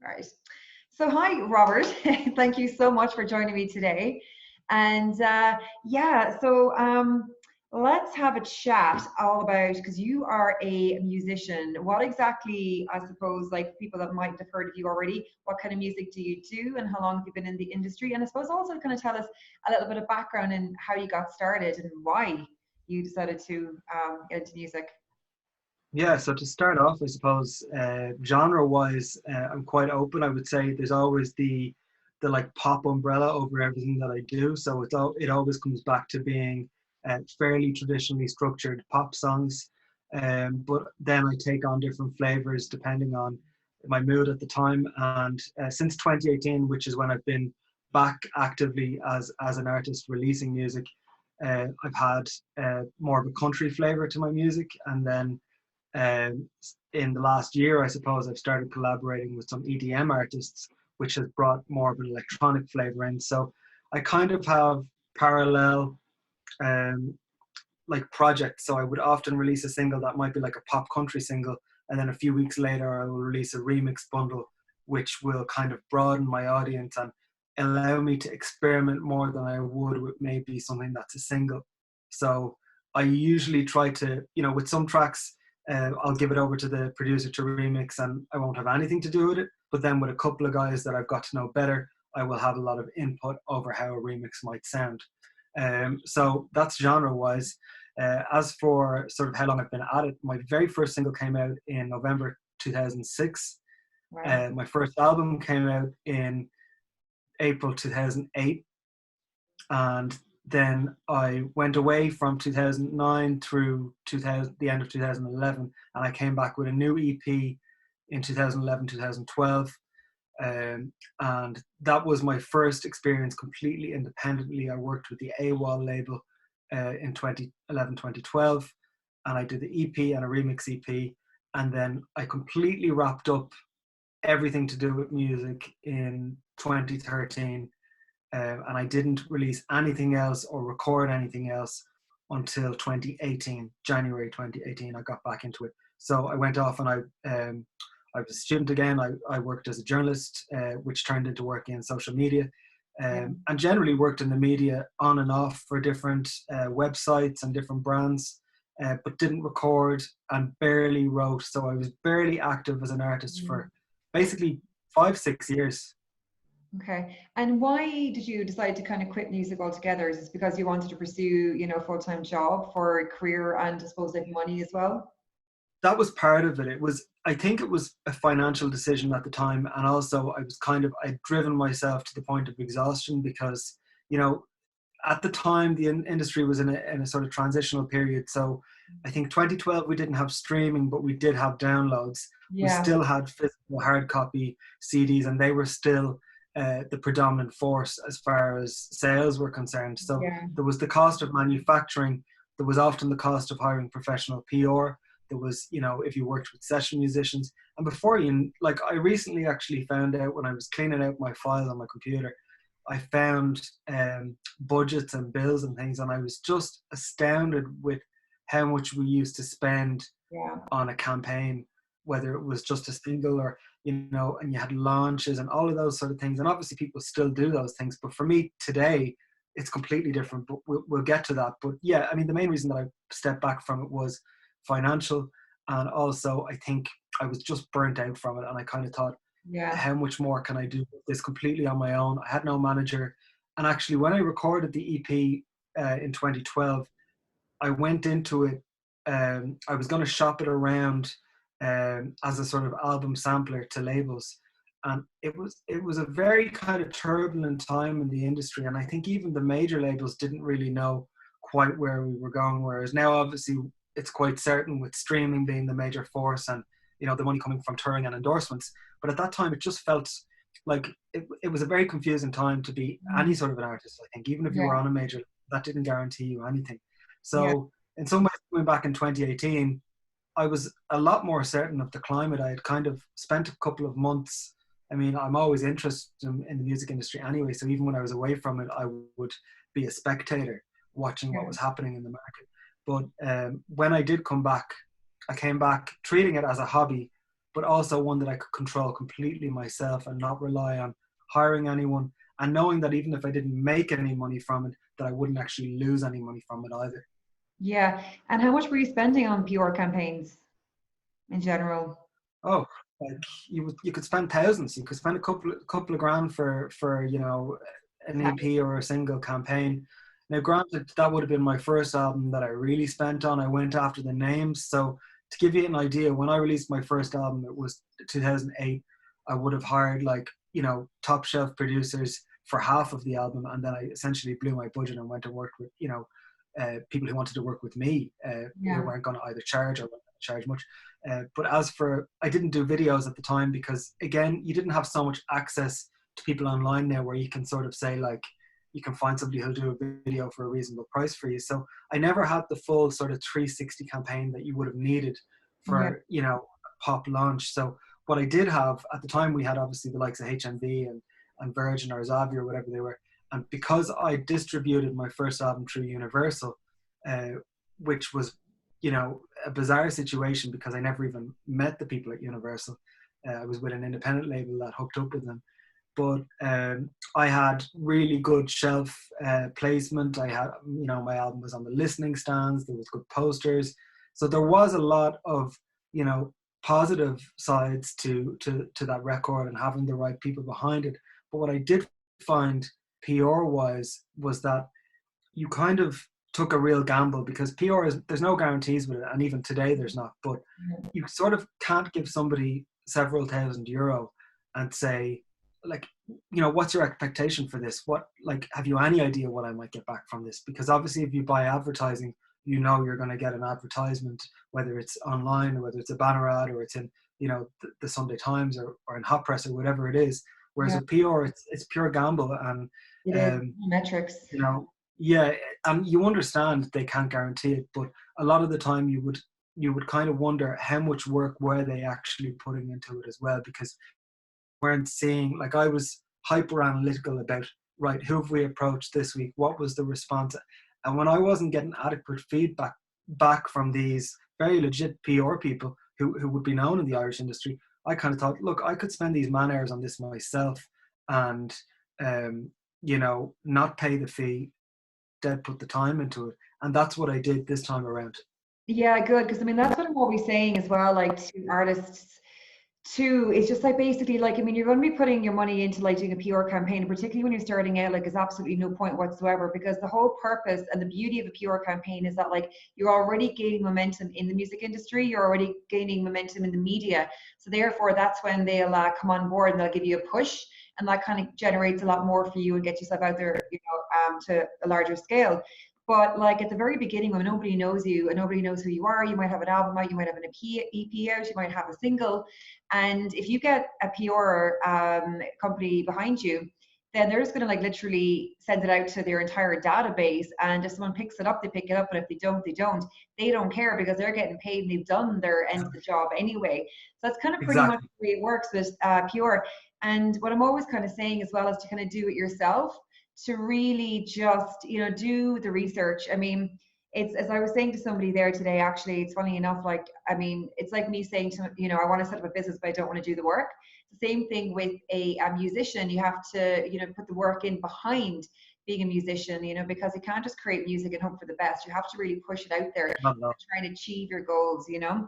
Right. So hi, Robert. Thank you so much for joining me today. And yeah, so let's have a chat all about, because you are a musician. What exactly, I suppose, like people that might have heard of you already, what kind of music do you do and how long have you been in the industry? And I suppose also kind of tell us a little bit of background and how you got started and why you decided to get into music. Yeah, so to start off, I suppose genre-wise, I'm quite open. I would say there's always the like pop umbrella over everything that I do. So it always comes back to being fairly traditionally structured pop songs. But then I take on different flavors depending on my mood at the time. And since 2018, which is when I've been back actively as an artist releasing music, I've had more of a country flavor to my music, and then in the last year, I suppose, I've started collaborating with some EDM artists, which has brought more of an electronic flavor in. So I kind of have parallel um, like projects. So I would often release a single that might be like a pop country single, and then a few weeks later, I will release a remix bundle, which will kind of broaden my audience and allow me to experiment more than I would with maybe something that's a single. So I usually try to, with some tracks, I'll give it over to the producer to remix and I won't have anything to do with it. But then with a couple of guys that I've got to know better, I will have a lot of input over how a remix might sound. So that's genre-wise. As for sort of how long I've been at it, my very first single came out in November 2006. Wow. My first album came out in April 2008. And then I went away from 2009 through the end of 2011, and I came back with a new EP in 2011, 2012. And that was my first experience completely independently. I worked with the AWOL label in 2011, 2012, and I did the EP and a remix EP. And then I completely wrapped up everything to do with music in 2013. And I didn't release anything else or record anything else until 2018, January 2018. I got back into it. So I went off and I was a student again. I worked as a journalist, which turned into working in social media, and generally worked in the media on and off for different websites and different brands, but didn't record and barely wrote. So I was barely active as an artist for basically 5-6 years. Okay. And why did you decide to kind of quit music altogether? Is this because you wanted to pursue, a full-time job for a career and I suppose like money as well? That was part of it. I think it was a financial decision at the time. And also I'd driven myself to the point of exhaustion because, at the time the industry was in a sort of transitional period. So I think 2012, we didn't have streaming, but we did have downloads. We Yeah. still had physical hard copy CDs, and they were still the predominant force as far as sales were concerned. So Yeah. there was the cost of manufacturing. There was often the cost of hiring professional PR. There was, if you worked with session musicians. And before I recently actually found out when I was cleaning out my files on my computer, I found budgets and bills and things, and I was just astounded with how much we used to spend Yeah. on a campaign, whether it was just a single or, and you had launches and all of those sort of things. And obviously people still do those things. But for me today, it's completely different, but we'll get to that. But yeah, I mean, the main reason that I stepped back from it was financial. And also I think I was just burnt out from it. And I kind of thought, Yeah. how much more can I do this completely on my own? I had no manager. And actually when I recorded the EP in 2012, I went into it, I was going to shop it around as a sort of album sampler to labels. And it was a very kind of turbulent time in the industry. And I think even the major labels didn't really know quite where we were going. Whereas now, obviously, it's quite certain with streaming being the major force and, the money coming from touring and endorsements. But at that time, it just felt like it was a very confusing time to be any sort of an artist, I think. Even if you were Yeah. on a major, that didn't guarantee you anything. Yeah. So in some ways, going back in 2018, I was a lot more certain of the climate. I had kind of spent a couple of months. I mean, I'm always interested in the music industry anyway. So even when I was away from it, I would be a spectator watching what Yeah. was happening in the market. But when I did come back, I came back treating it as a hobby, but also one that I could control completely myself and not rely on hiring anyone, and knowing that even if I didn't make any money from it, that I wouldn't actually lose any money from it either. Yeah. And how much were you spending on PR campaigns in general? Oh, like you could spend thousands. You could spend a couple of grand for you know, an EP or a single campaign. Now, granted, that would have been my first album that I really spent on. I went after the names. So to give you an idea, when I released my first album, it was 2008. I would have hired, like, you know, top shelf producers for half of the album, and then I essentially blew my budget and went to work with, you know, people who wanted to work with me, who Yeah. weren't going to either charge or weren't going to charge much. But as for, I didn't do videos at the time because, again, you didn't have so much access to people online now where you can sort of say, like, you can find somebody who'll do a video for a reasonable price for you. So I never had the full sort of 360 campaign that you would have needed Yeah. for, you know, a pop launch. So what I did have at the time, we had obviously the likes of HMV and Virgin or Zavia or whatever they were. And because I distributed my first album through Universal, which was, you know, a bizarre situation because I never even met the people at Universal. I was with an independent label that hooked up with them. But I had really good shelf placement. I had, you know, my album was on the listening stands. There was good posters. So there was a lot of, you know, positive sides to that record and having the right people behind it. But what I did find PR-wise was that you kind of took a real gamble, because PR is, there's no guarantees with it, and even today there's not. But you sort of can't give somebody several €1,000 and say, like, you know, what's your expectation for this? What, like, have you any idea what I might get back from this? Because obviously if you buy advertising, you know you're going to get an advertisement, whether it's online or whether it's a banner ad or it's in, you know, the Sunday Times or in Hot Press or whatever it is. Whereas Yeah. with PR, it's pure gamble. And It is metrics. you know, yeah, and you understand they can't guarantee it, but a lot of the time you would kind of wonder how much work were they actually putting into it as well, because weren't seeing, like, I was hyper analytical about, right, who have we approached this week, what was the response, and when I wasn't getting adequate feedback back from these very legit PR people who would be known in the Irish industry, I kind of thought, look, I could spend these man hours on this myself and you know, not pay the fee, dead put the time into it. And that's what I did this time around. Yeah, good. Because I mean, that's what I'm always saying as well, like to artists too. It's just like basically, like, I mean, you're going to be putting your money into like doing a PR campaign, particularly when you're starting out, like, there's absolutely no point whatsoever, because the whole purpose and the beauty of a PR campaign is that, like, you're already gaining momentum in the music industry, you're already gaining momentum in the media. So therefore, that's when they'll come on board and they'll give you a push, and that kind of generates a lot more for you and get yourself out there, you know, to a larger scale. But like at the very beginning, when nobody knows you and nobody knows who you are, you might have an album out, you might have an EP out, you might have a single. And if you get a PR company behind you, then they're just going to like literally send it out to their entire database. And if someone picks it up, they pick it up. And if they don't, they don't. They don't care because they're getting paid and they've done their end of the job anyway. So that's kind of pretty much Exactly. the way it works with PR. And what I'm always kind of saying as well is to kind of do it yourself, to really just, you know, do the research. I mean, it's, as I was saying to somebody there today, actually, it's funny enough, like, I mean, it's like me saying to, you know, I want to set up a business, but I don't want to do the work. It's the same thing with a musician. You have to, you know, put the work in behind being a musician, you know, because you can't just create music and hope for the best. You have to really push it out there and Not at all. try and achieve your goals, you know,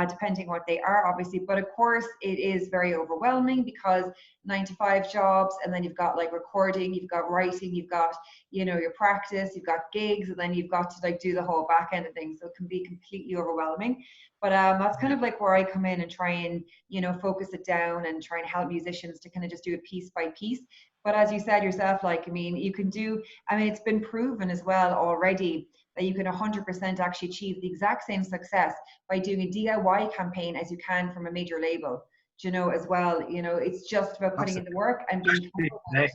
depending what they are, obviously. But of course, it is very overwhelming because 9 to 5 jobs, and then you've got like recording, you've got writing, you've got, you know, your practice, you've got gigs, and then you've got to like do the whole back end of things. So it can be completely overwhelming. But that's kind of like where I come in and try and, you know, focus it down and try and help musicians to kind of just do it piece by piece. But as you said yourself, like, I mean, you can do, I mean, it's been proven as well already that you can 100% actually achieve the exact same success by doing a DIY campaign as you can from a major label. Do you know, as well, you know, it's just about putting in the Absolutely. work and being Especially comfortable with today.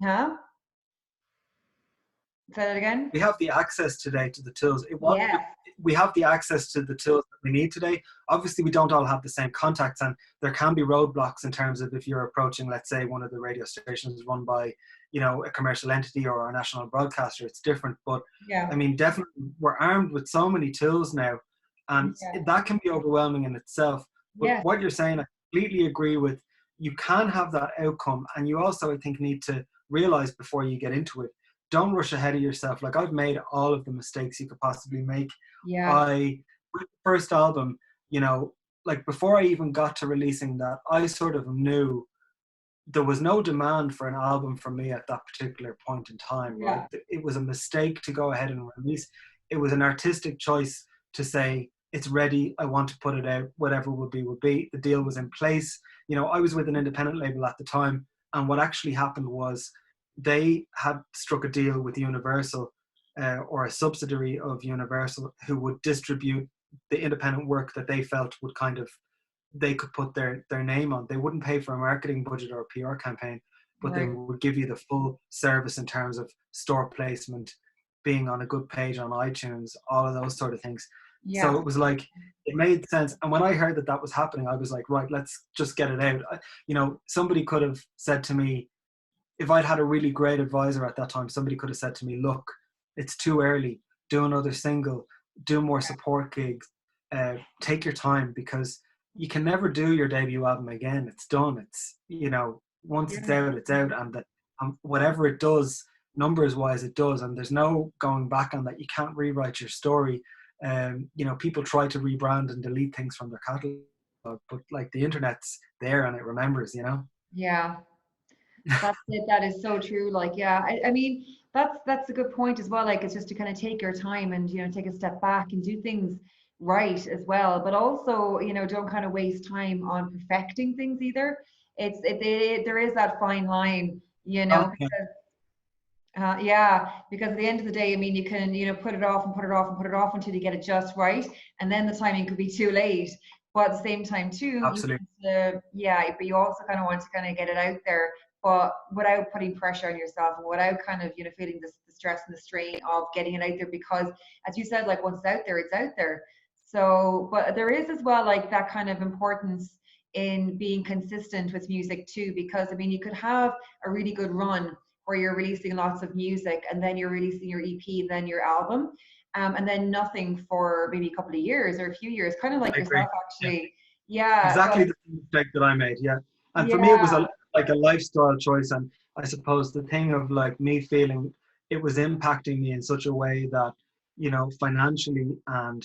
it. Huh? Say that again? We have the access today to the tools. Yes. We have the access to the tools that we need today. Obviously, we don't all have the same contacts, and there can be roadblocks in terms of if you're approaching, let's say, one of the radio stations run by, you know, a commercial entity or a national broadcaster. It's different, but Yeah. I mean, definitely, we're armed with so many tools now, and Yeah. that can be overwhelming in itself. But Yes. what you're saying, I completely agree with. You can have that outcome, and you also, I think, need to realize before you get into it, don't rush ahead of yourself. Like, I've made all of the mistakes you could possibly make. Yeah. With the first album, you know, like before I even got to releasing that, I sort of knew there was no demand for an album from me at that particular point in time, right? Yeah. It was a mistake to go ahead and release. It was an artistic choice to say, it's ready, I want to put it out, whatever would be, would be. The deal was in place. You know, I was with an independent label at the time, and what actually happened was they had struck a deal with Universal, or a subsidiary of Universal, who would distribute the independent work that they felt would kind of, they could put their name on. They wouldn't pay for a marketing budget or a PR campaign, but they Right. would give you the full service in terms of store placement, being on a good page on iTunes, all of those sort of things. So Yeah. it was like, it made sense. And when I heard that that was happening, I was like, right, let's just get it out. You know, somebody could have said to me, if I'd had a really great advisor at that time, somebody could have said to me, look, it's too early, do another single, do more support gigs, take your time, because you can never do your debut album again. It's done. It's, you know, once it's Yeah. out, it's out. And that, whatever it does, numbers wise, it does. And there's no going back on that. You can't rewrite your story. You know, people try to rebrand and delete things from their catalog, but like the internet's there and it remembers, you know? Yeah. That's it. That is so true. Like, yeah, I mean, that's a good point as well. Like, it's just to kind of take your time and, take a step back and do things right as well. But also, don't kind of waste time on perfecting things either. There is that fine line, Okay, because yeah, because at the end of the day, I mean, you can, put it off and put it off and put it off until you get it just right, and then the timing could be too late. But at the same time, too, you absolutely. want to, yeah, but you also kind of want to kind of get it out there, but without putting pressure on yourself and without kind of, feeling this the stress and the strain of getting it out there. Because, as you said, like once it's out there, it's out there. So, but there is as well like that kind of importance in being consistent with music too, because I mean, you could have a really good run where you're releasing lots of music and then you're releasing your EP and then your album, and then nothing for maybe a couple of years or a few years, kind of like I agree. yourself Yeah. actually. Yeah, Exactly but the mistake that I made. Yeah. And for me, it was yeah, like a lifestyle choice. And I suppose the thing of like me feeling it was impacting me in such a way that, you know, financially and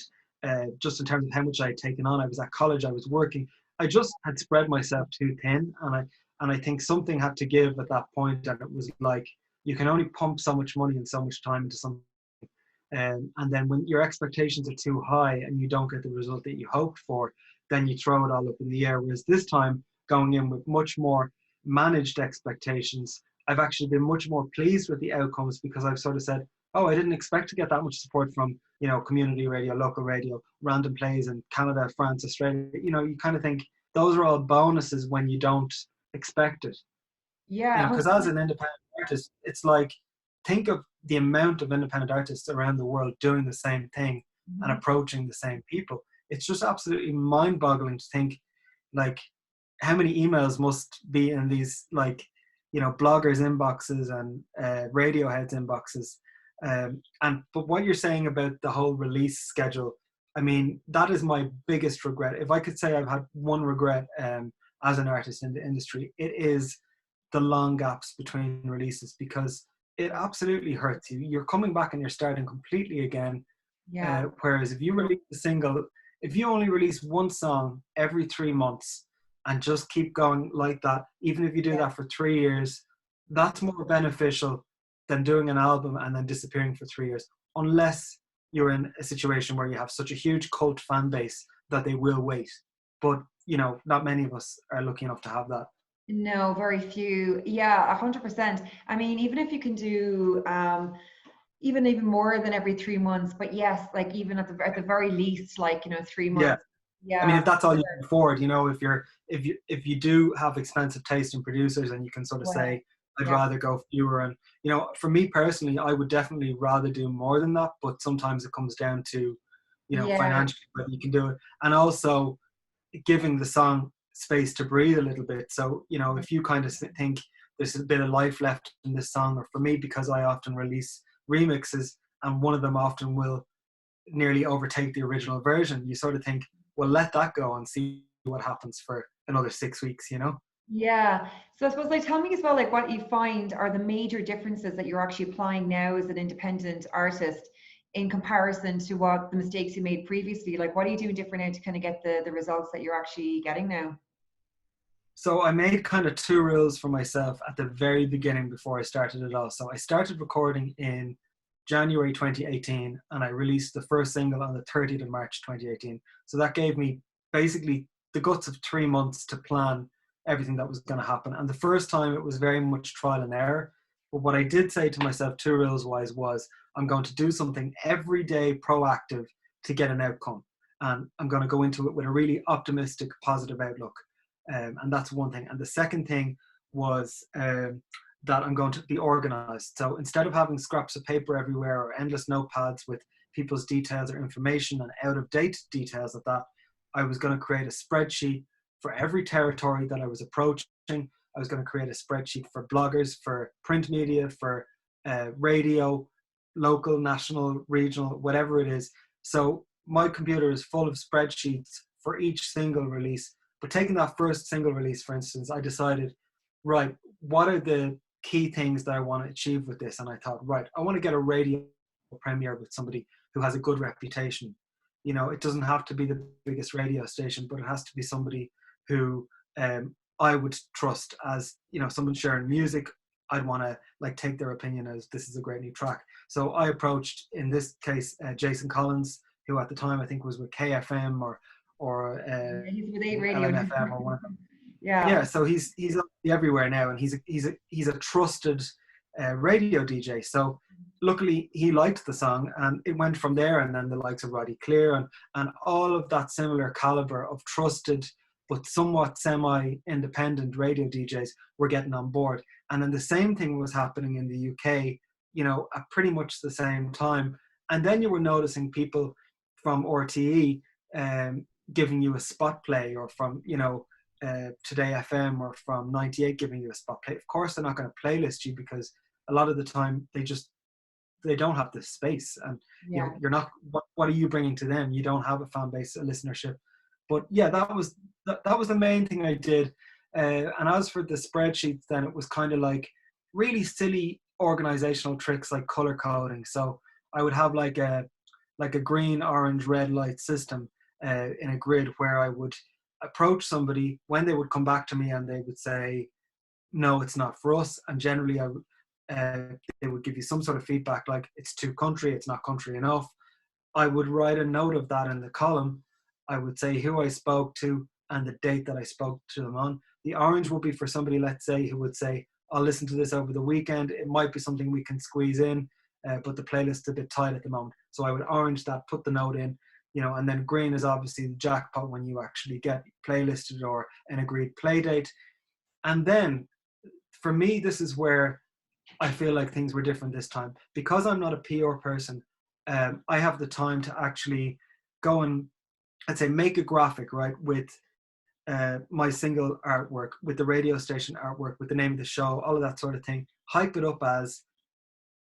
just in terms of how much I had taken on, I was at college, I was working, I just had spread myself too thin. And I think something had to give at that point. And it was like, you can only pump so much money and so much time into something. And then when your expectations are too high and you don't get the result that you hoped for, then you throw it all up in the air. Whereas this time, going in with much more managed expectations, I've actually been much more pleased with the outcomes, because I've sort of said, oh, I didn't expect to get that much support from, you know, community radio, local radio, random plays in Canada, France, Australia. You know, you kind of think those are all bonuses when you don't expect it. You yeah, know, because as an independent artist, it's like, think of the amount of independent artists around the world doing the same thing and 100%. approaching the same people. It's just absolutely mind-boggling to think, like, how many emails must be in these, like, you know, bloggers' inboxes and Radiohead's inboxes. And but what you're saying about the whole release schedule, I mean, that is my biggest regret. If I could say I've had one regret, as an artist in the industry, it is the long gaps between releases, because it absolutely hurts you. You're coming back and you're starting completely again. Yeah, Whereas if you release a single, if you only release one song every 3 months and just keep going like that, even if you do yeah. that for 3 years, that's more beneficial than doing an album and then disappearing for 3 years. Unless you're in a situation where you have such a huge cult fan base that they will wait. But, you know, not many of us are lucky enough to have that. No, very few. Yeah, 100%. I mean, even if you can do even more than every 3 months, but yes, like even at the very least, like 3 months. Yeah. I mean, Yeah, if that's all you can afford, you know, if you do have expensive taste in producers and you can sort of well, say, I'd yeah, rather go fewer, and you know, for me personally, I would definitely rather do more than that. But sometimes it comes down to, you know, yeah, financially whether you can do it, and also giving the song space to breathe a little bit. So, you know, if you kind of think there's a bit of life left in this song, or for me, because I often release remixes and one of them often will nearly overtake the original version, you sort of think, well, let that go and see what happens for another 6 weeks, you know? Yeah. So I suppose like tell me as well like what you find are the major differences that you're actually applying now as an independent artist in comparison to what the mistakes you made previously. Like what are you doing different now to kind of get the results that you're actually getting now? So I made kind of two rules for myself at the very beginning before I started it all. So I started recording in January 2018 and I released the first single on the 30th of March 2018. So that gave me basically the guts of 3 months to plan everything that was going to happen. And the first time it was very much trial and error. But what I did say to myself, two rules wise, was I'm going to do something every day proactive to get an outcome. And I'm going to go into it with a really optimistic, positive outlook. And that's one thing. And the second thing was that I'm going to be organized. So instead of having scraps of paper everywhere or endless notepads with people's details or information and out of date details of that, I was going to create a spreadsheet for every territory that I was approaching. I was going to create a spreadsheet for bloggers, for print media, for radio, local, national, regional, whatever it is. So my computer is full of spreadsheets for each single release. But taking that first single release, for instance, I decided, right, what are the key things that I want to achieve with this? And I thought, right, I want to get a radio premiere with somebody who has a good reputation. You know, it doesn't have to be the biggest radio station, but it has to be somebody who I would trust as, you know, someone sharing music. I'd want to like take their opinion as this is a great new track. So I approached, in this case, Jason Collins, who at the time I think was with KFM or Yeah, he's with 8 Radio now. LMFM or one of them. Yeah. Yeah, so he's everywhere now, and he's a trusted radio DJ. So luckily he liked the song, and it went from there. And then the likes of Roddy Clear and all of that similar caliber of trusted but somewhat semi-independent radio DJs were getting on board. And then the same thing was happening in the UK, you know, at pretty much the same time. And then you were noticing people from RTE giving you a spot play, or from, you know, Today FM or from 98 giving you a spot play. Of course, they're not going to playlist you because a lot of the time they don't have the space, and you know, you're not. What are you bringing to them? You don't have a fan base, a listenership. But yeah, that was the main thing I did. And as for the spreadsheets, then it was kind of like really silly organizational tricks like color coding. So I would have like a green, orange, red light system in a grid where I would approach somebody when they would come back to me and they would say, no, it's not for us. And generally they would give you some sort of feedback like it's too country, it's not country enough. I would write a note of that in the column. I would say who I spoke to and the date that I spoke to them on. The orange would be for somebody, let's say, who would say, I'll listen to this over the weekend. It might be something we can squeeze in, but the playlist is a bit tight at the moment. So I would orange that, put the note in, you know, and then green is obviously the jackpot when you actually get playlisted or an agreed play date. And then for me, this is where I feel like things were different this time. Because I'm not a PR person, I have the time to actually go and, I'd say, make a graphic, right, with my single artwork, with the radio station artwork, with the name of the show, all of that sort of thing. Hype it up as,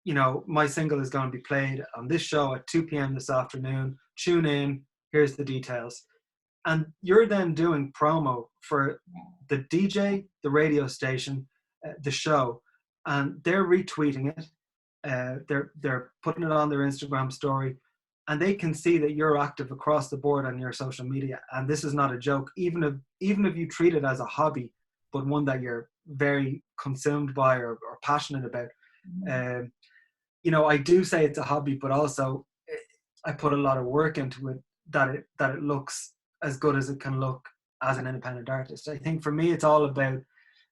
you know, my single is going to be played on this show at 2 p.m. this afternoon. Tune in. Here's the details. And you're then doing promo for the DJ, the radio station, the show, and they're retweeting it. They're putting it on their Instagram story, and they can see that you're active across the board on your social media. And this is not a joke. Even if you treat it as a hobby, but one that you're very consumed by or passionate about. You know, I do say it's a hobby, but also I put a lot of work into it that it looks as good as it can look as an independent artist. I think for me, it's all about,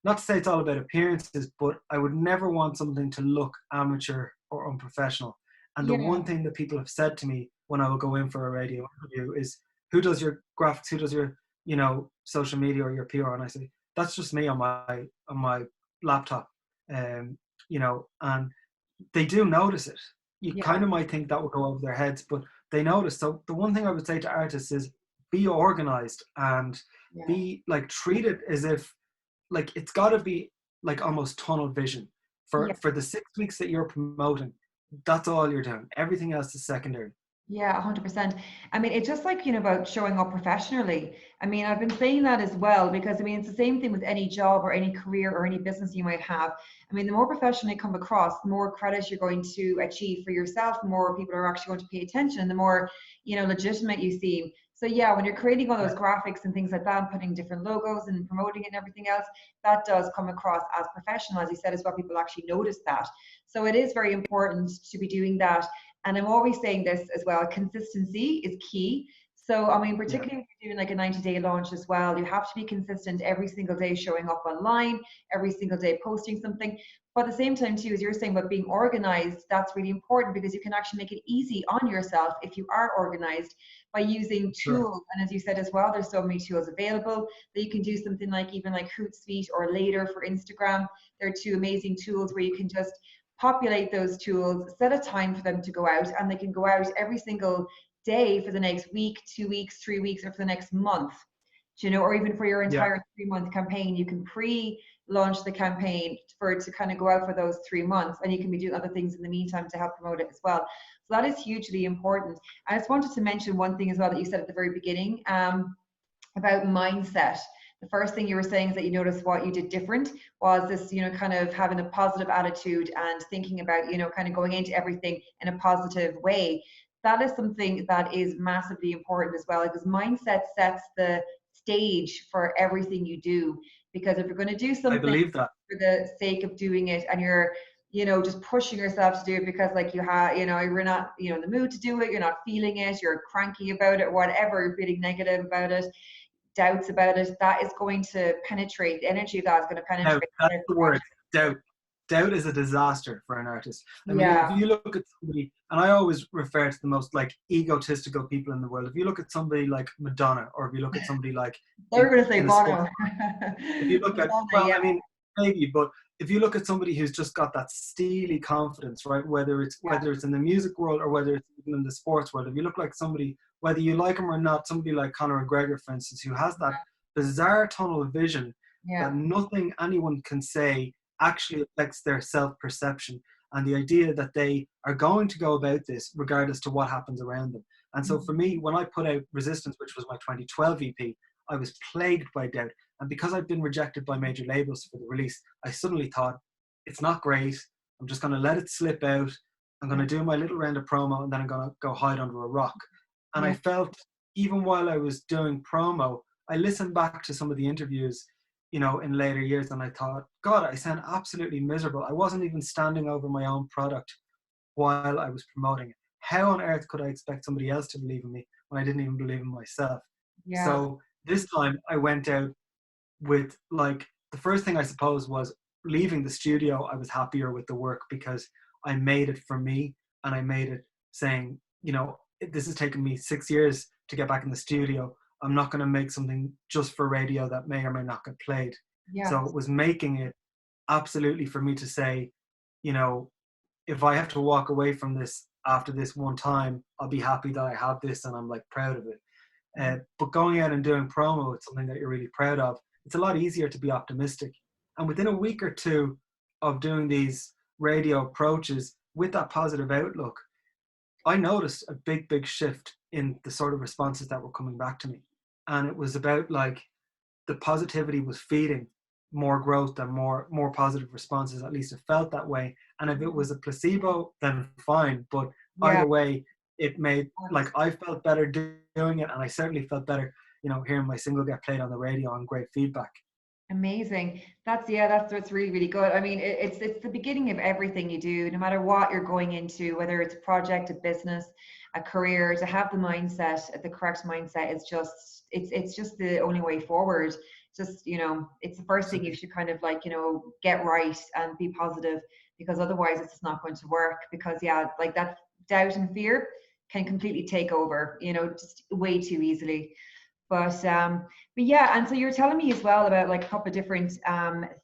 not to say it's all about appearances, but I would never want something to look amateur or unprofessional. And the one thing that people have said to me when I will go in for a radio interview is, who does your graphics? Who does your, you know, social media or your PR? And I say, that's just me on my laptop. You know, and they do notice it. You kind of might think that would go over their heads, but they notice. So the one thing I would say to artists is be organized and be like, treat it as if, like, it's got to be like almost tunnel vision for the 6 weeks that you're promoting. That's all you're doing. Everything else is secondary. Yeah, 100%. I mean, it's just like, about showing up professionally. I mean, I've been saying that as well because, I mean, it's the same thing with any job or any career or any business you might have. I mean, the more professional you come across, the more credit you're going to achieve for yourself, the more people are actually going to pay attention, and the more, legitimate you seem. So yeah, when you're creating all Yeah, those graphics and things like that, and putting different logos and promoting it and everything else, that does come across as professional, as you said, as well. People actually notice that. So it is very important to be doing that. And I'm always saying this as well, consistency is key. So, I mean, yeah, particularly if you're doing like a 90-day launch as well, you have to be consistent every single day showing up online, every single day posting something. But at the same time, too, as you're saying about being organized, that's really important because you can actually make it easy on yourself if you are organized by using sure. tools. And as you said as well, there's so many tools available that you can do something like even like Hootsuite or Later for Instagram. They're two amazing tools where you can just populate those tools, set a time for them to go out, and they can go out every single day for the next week, 2 weeks, 3 weeks, or for the next month. Or even for your Yeah. entire 3 month campaign, you can pre-launch the campaign for it to kind of go out for those 3 months, and you can be doing other things in the meantime to help promote it as well. So that is hugely important. I just wanted to mention one thing as well that you said at the very beginning. About mindset. The first thing you were saying is that you noticed what you did different was this, kind of having a positive attitude and thinking about, kind of going into everything in a positive way. That is something that is massively important as well, because mindset sets the stage for everything you do. Because if you're going to do I something believe that. for the sake of doing it and you're just pushing yourself to do it because like you're not, in the mood to do it, you're not feeling it, you're cranky about it, whatever, you're feeling negative about it, doubts about it, that is going to penetrate. The energy of that is going to Doubt. penetrate That's whatever the you're word. actually Doubt. Doubt is a disaster for an artist. I mean, if Yeah, you look at somebody, and I always refer to the most like egotistical people in the world. If you look at somebody like Madonna, or if you look at somebody like they were going to say in the sport, Bono. if you look at, Madonna, well, yeah, I mean, maybe, but if you look at somebody who's just got that steely confidence, right? yeah, Whether it's in the music world or whether it's even in the sports world, if you look like somebody, whether you like him or not, somebody like Conor McGregor, for instance, who has that bizarre tunnel vision that yeah, nothing anyone can say actually affects their self-perception, and the idea that they are going to go about this regardless to what happens around them. And so for me, when I put out Resistance, which was my 2012 EP, I was plagued by doubt. And because I'd been rejected by major labels for the release, I suddenly thought, it's not great. I'm just going to let it slip out. I'm going yeah, to do my little round of promo, and then I'm going to go hide under a rock. And I yeah, felt, even while I was doing promo, I listened back to some of the interviews, in later years, and I thought, God, I sound absolutely miserable. I wasn't even standing over my own product while I was promoting it. How on earth could I expect somebody else to believe in me when I didn't even believe in myself? yeah, So this time I went out with, like, the first thing I suppose was leaving the studio. I was happier with the work because I made it for me, and I made it saying, this has taken me 6 years to get back in the studio. I'm not going to make something just for radio that may or may not get played. yeah. So it was making it absolutely for me to say, you know, if I have to walk away from this after this one time, I'll be happy that I have this and I'm like proud of it. But going out and doing promo, it's something that you're really proud of. It's a lot easier to be optimistic. And within a week or two of doing these radio approaches with that positive outlook, I noticed a big, big shift in the sort of responses that were coming back to me. And it was about like the positivity was feeding more growth and more positive responses. At least it felt that way. And if it was a placebo, then fine. But Yeah. either way, it made, like, I felt better doing it, and I certainly felt better, hearing my single get played on the radio and great feedback. Amazing. That's what's really, really good. I mean, it's the beginning of everything you do, no matter what you're going into, whether it's a project, a business, a career, to have the mindset, the correct mindset is just it's just the only way forward. Just, it's the first thing you Absolutely. should kind of like, get right and be positive, because otherwise it's just not going to work. Because yeah, like that doubt and fear can completely take over, just way too easily. But yeah, and so you're telling me as well about like a couple of different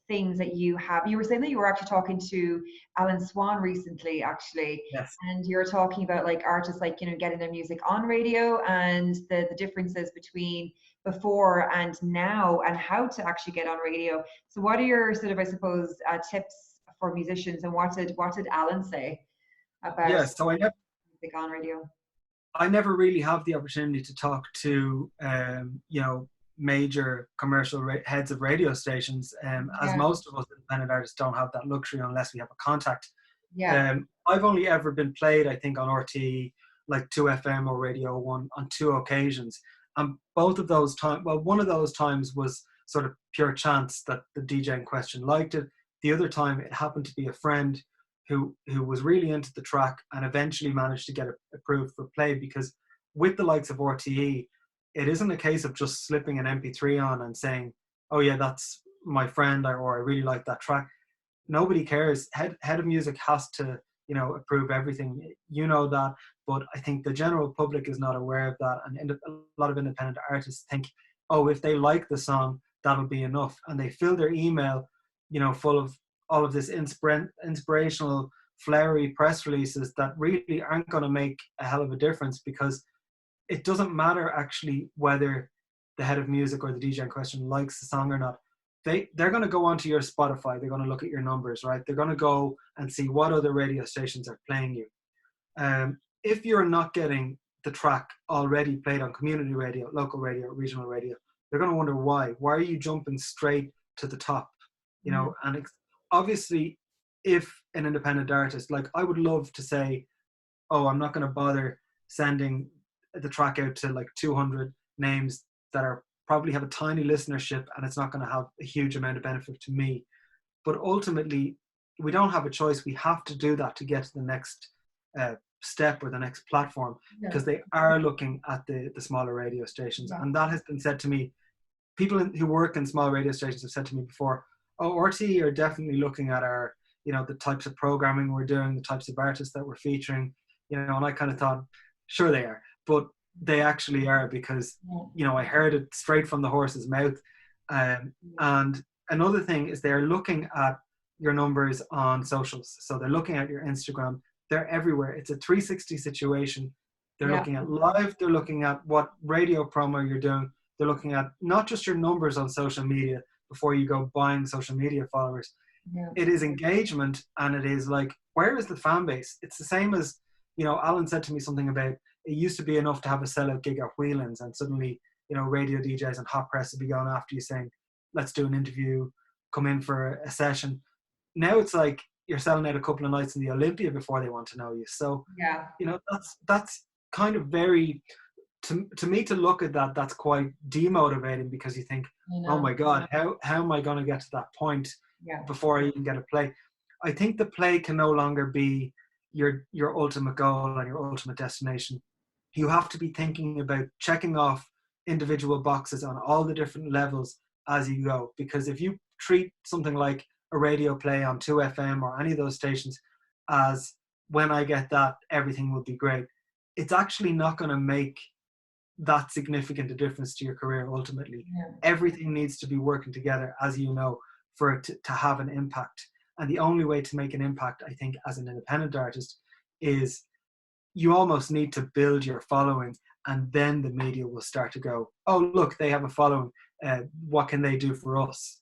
things that you have. You were saying that you were actually talking to Alan Swan recently, actually, Yes. and you were talking about like artists like getting their music on radio and the differences between before and now and how to actually get on radio. So what are your sort of, I suppose, tips for musicians, and what did Alan say about Yeah. So I never music on radio? I never really have the opportunity to talk to, you know, major commercial heads of radio stations, as Yeah, most of us independent artists don't have that luxury unless we have a contact. yeah, I've only ever been played, I think, on RTE, like 2FM or Radio 1 on 2 occasions. And both of those times, well, one of those times was sort of pure chance that the DJ in question liked it. The other time, it happened to be a friend who was really into the track and eventually managed to get it approved for play, because with the likes of RTE, it isn't a case of just slipping an MP3 on and saying, oh yeah, that's my friend, or I really like that track. Nobody cares. Head of music has to, you know, approve everything. You know that, but I think the general public is not aware of that, and a lot of independent artists think, oh, if they like the song, that'll be enough, and they fill their email, you know, full of all of this inspirational, flowery press releases that really aren't going to make a hell of a difference, because it doesn't matter actually whether the head of music or the DJ in question likes the song or not. They're going to go onto your Spotify. They're going to look at your numbers, right? They're going to go and see what other radio stations are playing you. If you're not getting the track already played on community radio, local radio, regional radio, they're going to wonder why. Why are you jumping straight to the top? You know, and obviously, if an independent artist, like I would love to say, oh, I'm not going to bother sending the track out to like 200 names that are probably have a tiny listenership, and it's not going to have a huge amount of benefit to me. But ultimately, we don't have a choice. We have to do that to get to the next step or the next platform, because they are looking at the smaller radio stations. And that has been said to me. People who work in small radio stations have said to me before, oh, RTE are definitely looking at our, you know, the types of programming we're doing, the types of artists that we're featuring, you know. And I kind of thought, sure they are, but they actually are, because, you know, I heard it straight from the horse's mouth. And another thing is they're looking at your numbers on socials. So they're looking at your Instagram. They're everywhere. It's a 360 situation. They're looking at live. They're looking at what radio promo you're doing. They're looking at not just your numbers on social media before you go buying social media followers. It is engagement, and it is like, where is the fan base? It's the same as, you know, Alan said to me something about, it used to be enough to have a sellout gig at Whelan's, and suddenly, you know, radio DJs and hot press would be going after you saying, let's do an interview, come in for a session. Now it's like you're selling out a couple of nights in the Olympia before they want to know you. So, you know, that's kind of very, to me, to look at that, that's quite demotivating, because you think, oh my God, how am I going to get to that point before I even get a play? I think the play can no longer be your ultimate goal and your ultimate destination. You have to be thinking about checking off individual boxes on all the different levels as you go. Because if you treat something like a radio play on 2FM or any of those stations as, when I get that, everything will be great, it's actually not going to make that significant a difference to your career ultimately. Everything needs to be working together, as you know, for it to have an impact. And the only way to make an impact, I think, as an independent artist, is you almost need to build your following, and then the media will start to go, oh, look, they have a following. What can they do for us?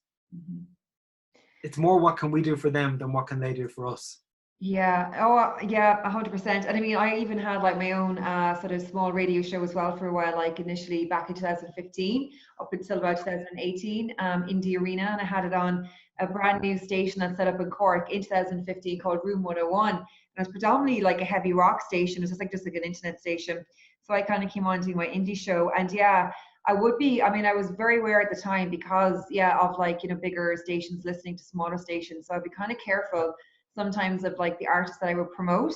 It's more what can we do for them than what can they do for us. Yeah. Oh, yeah, 100%. And I mean, I even had like my own sort of small radio show as well for a while, like initially back in 2015 up until about 2018 in the Arena. And I had it on a brand new station that's set up in Cork in 2015 called Room 101. And it was predominantly like a heavy rock station. It was just like an internet station. So I kind of came on doing my indie show. And yeah, I was very aware at the time because, of like, you know, bigger stations listening to smaller stations. So I'd be kind of careful sometimes of like the artists that I would promote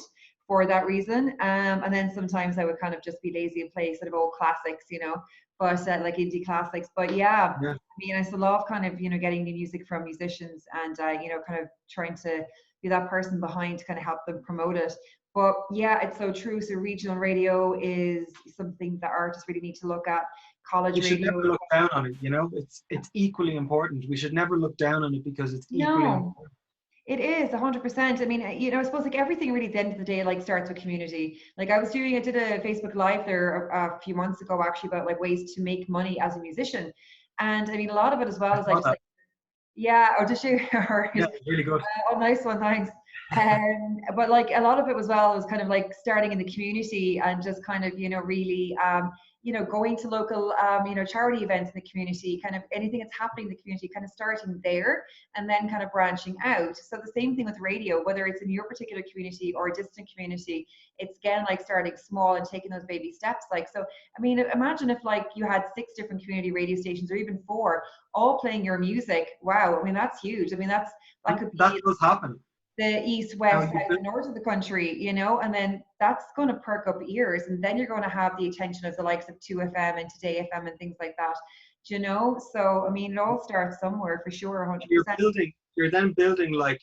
for that reason. And then sometimes I would kind of just be lazy and play sort of old classics, you know, but like indie classics. But I mean, I still love kind of, you know, getting new music from musicians and, you know, kind of trying to be that person behind to kind of help them promote it. But yeah, it's so true. So regional radio is something that artists really need to look at. College radio. We should never look down on it, you know, it's equally important. We should never look down on it because it's equally important. It is 100%. I mean, you know, I suppose like everything really at the end of the day, like starts with community. Like I did a Facebook Live there a few months ago actually about like ways to make money as a musician. And I mean, a lot of it as well is like, or did you? Yeah, really good. Oh, nice one, thanks. But like a lot of it as well was kind of like starting in the community and just kind of, you know, really, you know, going to local, you know, charity events in the community, kind of anything that's happening in the community, kind of starting there and then kind of branching out. So the same thing with radio, whether it's in your particular community or a distant community, it's again like starting small and taking those baby steps. Like, so, I mean, imagine if like you had 6 different community radio stations or even 4 all playing your music. Wow. I mean, that's huge. I mean, that could That be does happen. the east, Now, west, south, and north of the country, you know, and then that's going to perk up ears, and then you're going to have the attention of the likes of 2FM and Today FM and things like that, you know. So I mean, it all starts somewhere for sure, 100%. you're then building like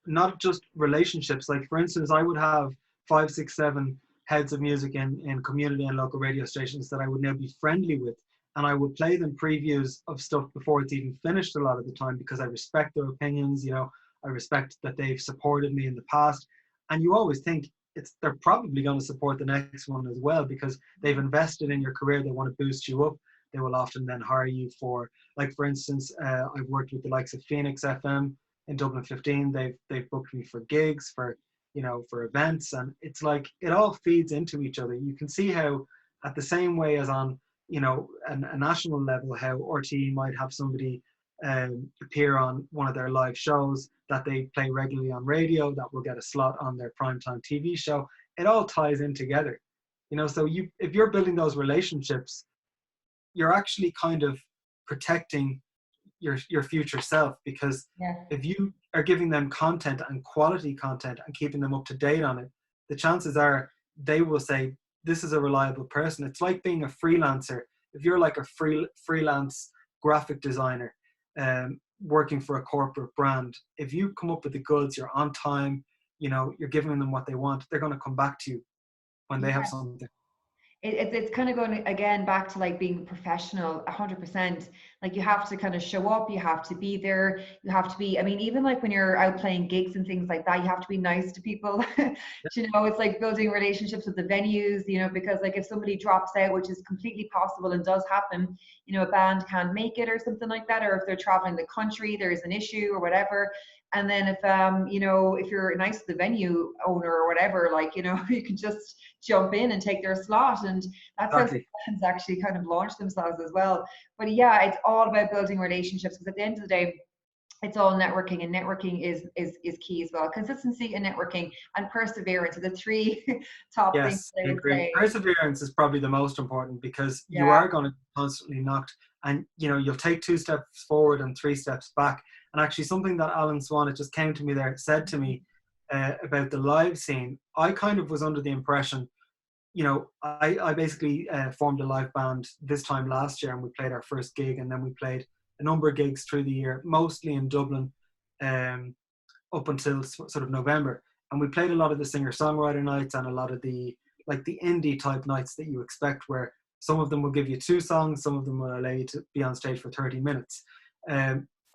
not just relationships. Like for instance, I would have 5, 6, 7 heads of music in community and local radio stations that I would now be friendly with, and I would play them previews of stuff before it's even finished a lot of the time, because I respect their opinions. You know, I respect that they've supported me in the past, and you always think they're probably going to support the next one as well, because they've invested in your career. They want to boost you up. They will often then hire you for, like for instance, I've worked with the likes of Phoenix FM in Dublin 15. They've booked me for gigs, for, you know, for events, and it's like it all feeds into each other. You can see how, at the same way as on, you know, a national level, how RTE might have somebody appear on one of their live shows that they play regularly on radio, that will get a slot on their primetime TV show. It all ties in together, you know. So if you're building those relationships, you're actually kind of protecting your future self, because Yeah. if you are giving them content and quality content and keeping them up to date on it, the chances are they will say, this is a reliable person. It's like being a freelancer. If you're like a freelance graphic designer working for a corporate brand, if you come up with the goods, you're on time, you know, you're giving them what they want, they're going to come back to you when they have Yeah. something. It's kind of going again back to like being professional 100%. Like you have to kind of show up, you have to be there, you have to be, I mean, even like when you're out playing gigs and things like that, you have to be nice to people. You know, it's like building relationships with the venues, you know, because like if somebody drops out, which is completely possible and does happen, you know, a band can't make it or something like that, or if they're traveling the country, there's an issue or whatever. And then if you know, if you're nice to the venue owner or whatever, like, you know, you can just jump in and take their slot, and that's how Exactly. bands actually kind of launch themselves as well. But yeah, it's all about building relationships, because at the end of the day, it's all networking, and networking is key as well. Consistency and networking and perseverance are the 3 top things Yes, I I would agree. say. Perseverance is probably the most important, because you Yeah. are going to be constantly knocked, and you know, you'll take 2 steps forward and 3 steps back. And actually, something that Alan Swan, it just came to me there, said to me about the live scene. I kind of was under the impression, you know, I basically formed a live band this time last year, and we played our first gig, and then we played a number of gigs through the year, mostly in Dublin, um, up until sort of November. And we played a lot of the singer-songwriter nights and a lot of the like the indie type nights that you expect, where some of them will give you 2 songs, some of them will allow you to be on stage for 30 minutes.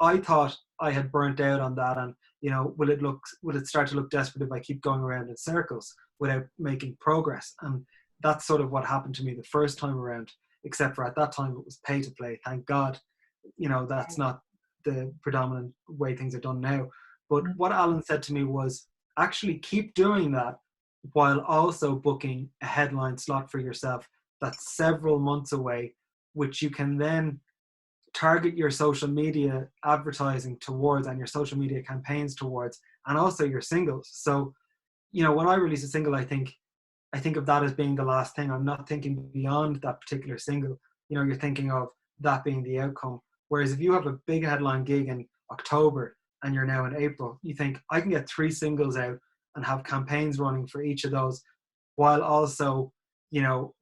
I thought I had burnt out on that, and you know, will it start to look desperate if I keep going around in circles without making progress? And that's sort of what happened to me the first time around, except for at that time it was pay to play. Thank God, you know, that's not the predominant way things are done now. But what Alan said to me was, actually keep doing that while also booking a headline slot for yourself that's several months away, which you can then target your social media advertising towards and your social media campaigns towards, and also your singles. So, you know, when I release a single, I think of that as being the last thing. I'm not thinking beyond that particular single. You know, you're thinking of that being the outcome. Whereas if you have a big headline gig in October and you're now in April, you think, I can get 3 singles out and have campaigns running for each of those, while also, you know,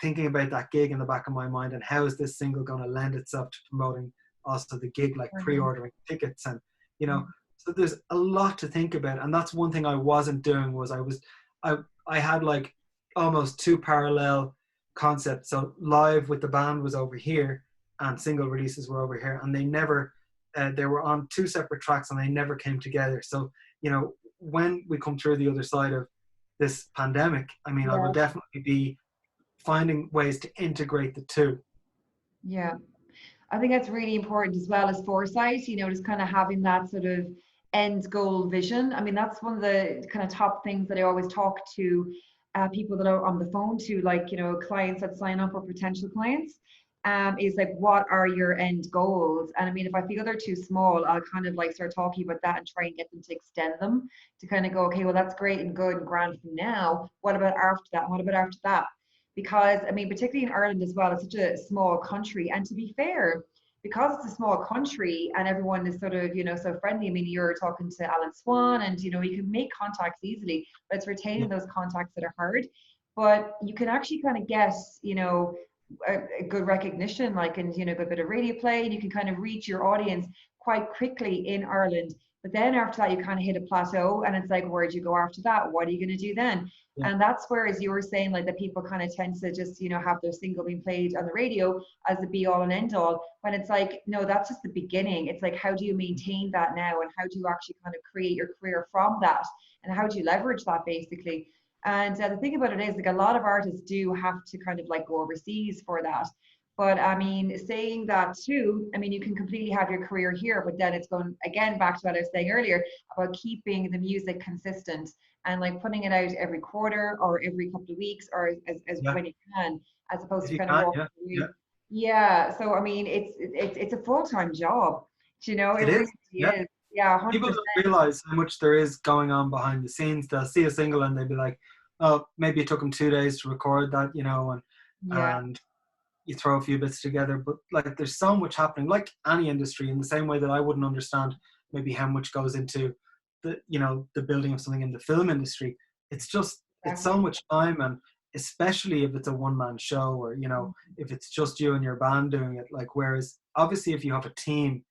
thinking about that gig in the back of my mind, and how is this single going to lend itself to promoting also the gig, like pre-ordering tickets, and you know, so there's a lot to think about. And that's one thing I wasn't doing, was I had like almost 2 parallel concepts. So live with the band was over here, and single releases were over here, and they were on 2 separate tracks, and they never came together. So, you know, when we come through the other side of this pandemic, I mean, I will definitely be finding ways to integrate the 2. Yeah. I think that's really important as well as foresight, you know, just kind of having that sort of end goal vision. I mean, that's one of the kind of top things that I always talk to people that are on the phone to, like, you know, clients that sign up or potential clients, is like, what are your end goals? And I mean, if I feel they're too small, I'll kind of like start talking about that and try and get them to extend them, to kind of go, okay, well, that's great and good and grand from now. What about after that? What about after that? Because I mean, particularly in Ireland as well, it's such a small country. And to be fair, because it's a small country and everyone is sort of, you know, so friendly. I mean, you're talking to Alan Swan and, you know, you can make contacts easily, but it's Yeah. retaining those contacts that are hard. But you can actually kind of get, you know, a good recognition, like, and, you know, a good bit of radio play, and you can kind of reach your audience quite quickly in Ireland. But then after that, you kind of hit a plateau, and it's like, where do you go after that? What are you going to do then? Yeah. And that's where, as you were saying, like, that people kind of tend to just, you know, have their single being played on the radio as the be all and end all, when it's like, no, that's just the beginning. It's like, how do you maintain that now, and how do you actually kind of create your career from that, and how do you leverage that, basically? And the thing about it is, like, a lot of artists do have to kind of like go overseas for that. But I mean, saying that too, I mean, you can completely have your career here, but then it's going again back to what I was saying earlier about keeping the music consistent and like putting it out every quarter or every couple of weeks, or as Yeah. when you can, as opposed If to you kind of can, walking yeah. Yeah. away. Yeah. So I mean, it's a full-time job. You know, it It really is. Yeah. is. Yeah, People 100%. don't realize how much there is going on behind the scenes. They'll see a single and they'll be like, oh, maybe it took them 2 days to record that, you know, Yeah. and you throw a few bits together. But like, there's so much happening, like any industry, in the same way that I wouldn't understand maybe how much goes into the, you know, the building of something in the film industry. It's just, it's so Exactly. much time, and especially if it's a one-man show, or, you know, if it's just you and your band doing it. Like, whereas obviously if you have a team,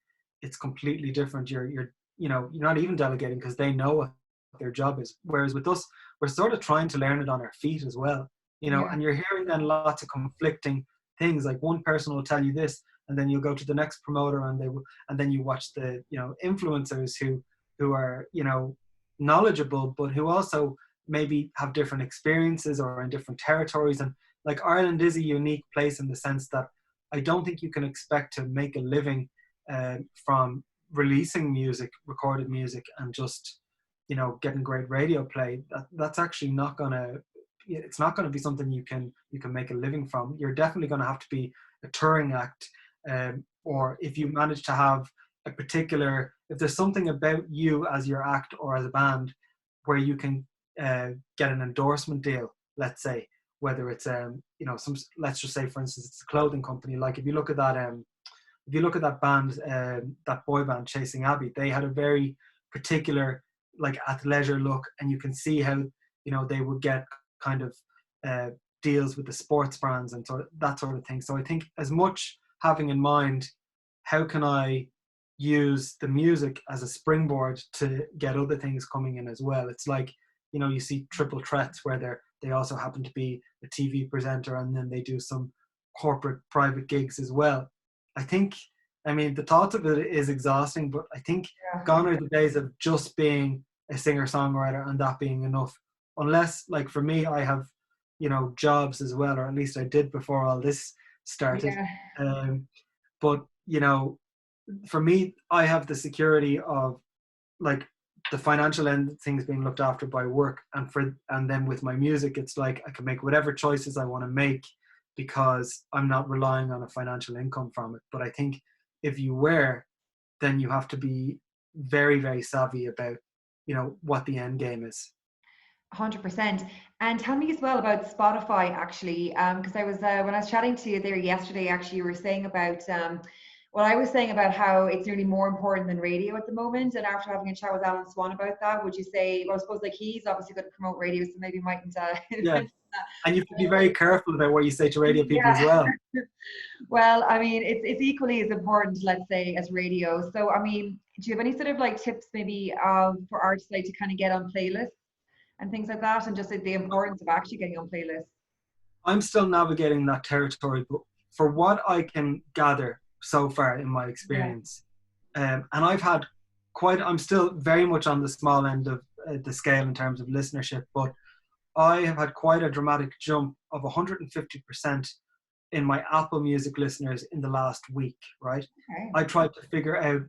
it's completely different. You're you know, you're not even delegating because they know what their job is. Whereas with us, we're sort of trying to learn it on our feet as well, you know. Yeah. And you're hearing then lots of conflicting things. Like, one person will tell you this, and then you'll go to the next promoter and they will, and then you watch the, you know, influencers who are, you know, knowledgeable, but who also maybe have different experiences or in different territories. And like, Ireland is a unique place in the sense that I don't think you can expect to make a living from releasing music, recorded music, and just, you know, getting great radio play. That's actually not gonna, it's not going to be something you can make a living from. You're definitely going to have to be a touring act, or if you manage to have a particular, if there's something about you as your act or as a band where you can get an endorsement deal, let's say, whether it's you know, some, let's just say for instance it's a clothing company. Like, if you look at that if you look at that band, that boy band Chasing Abby, they had a very particular, like, athleisure look, and you can see how, you know, they would get kind of uh, deals with the sports brands and sort of that sort of thing. So I think, as much having in mind, how can I use the music as a springboard to get other things coming in as well. It's like, you know, you see triple threats where they also happen to be a TV presenter, and then they do some corporate private gigs as well. I think, I mean, the thought of it is exhausting, but I think Yeah. gone are the days of just being a singer-songwriter and that being enough. Unless, like, for me, I have, you know, jobs as well, or at least I did before all this started. Yeah. Um, but, you know, for me, I have the security of, like, the financial end of things being looked after by work, and then with my music, it's like I can make whatever choices I want to make because I'm not relying on a financial income from it. But I think if you were, then you have to be very, very savvy about, you know, what the end game is. 100%. And tell me as well about Spotify, actually, because I was when I was chatting to you there yesterday, actually, you were saying about what I was saying about how it's nearly more important than radio at the moment. And after having a chat with Alan Swan about that, would you say, well, I suppose like he's obviously going to promote radio, so maybe you mightn't Yeah. mention that. And you have to be very careful about what you say to radio people as Yeah. well. Well, I mean, it's equally as important, let's say, as radio. So, I mean, do you have any sort of like tips maybe for artists like to kind of get on playlists and things like that, and just like the importance of actually getting on playlists? I'm still navigating that territory, but for what I can gather so far in my Yeah. experience, and I've had I'm still very much on the small end of the scale in terms of listenership, but I have had quite a dramatic jump of 150% in my Apple Music listeners in the last week, right? Okay. I tried to figure out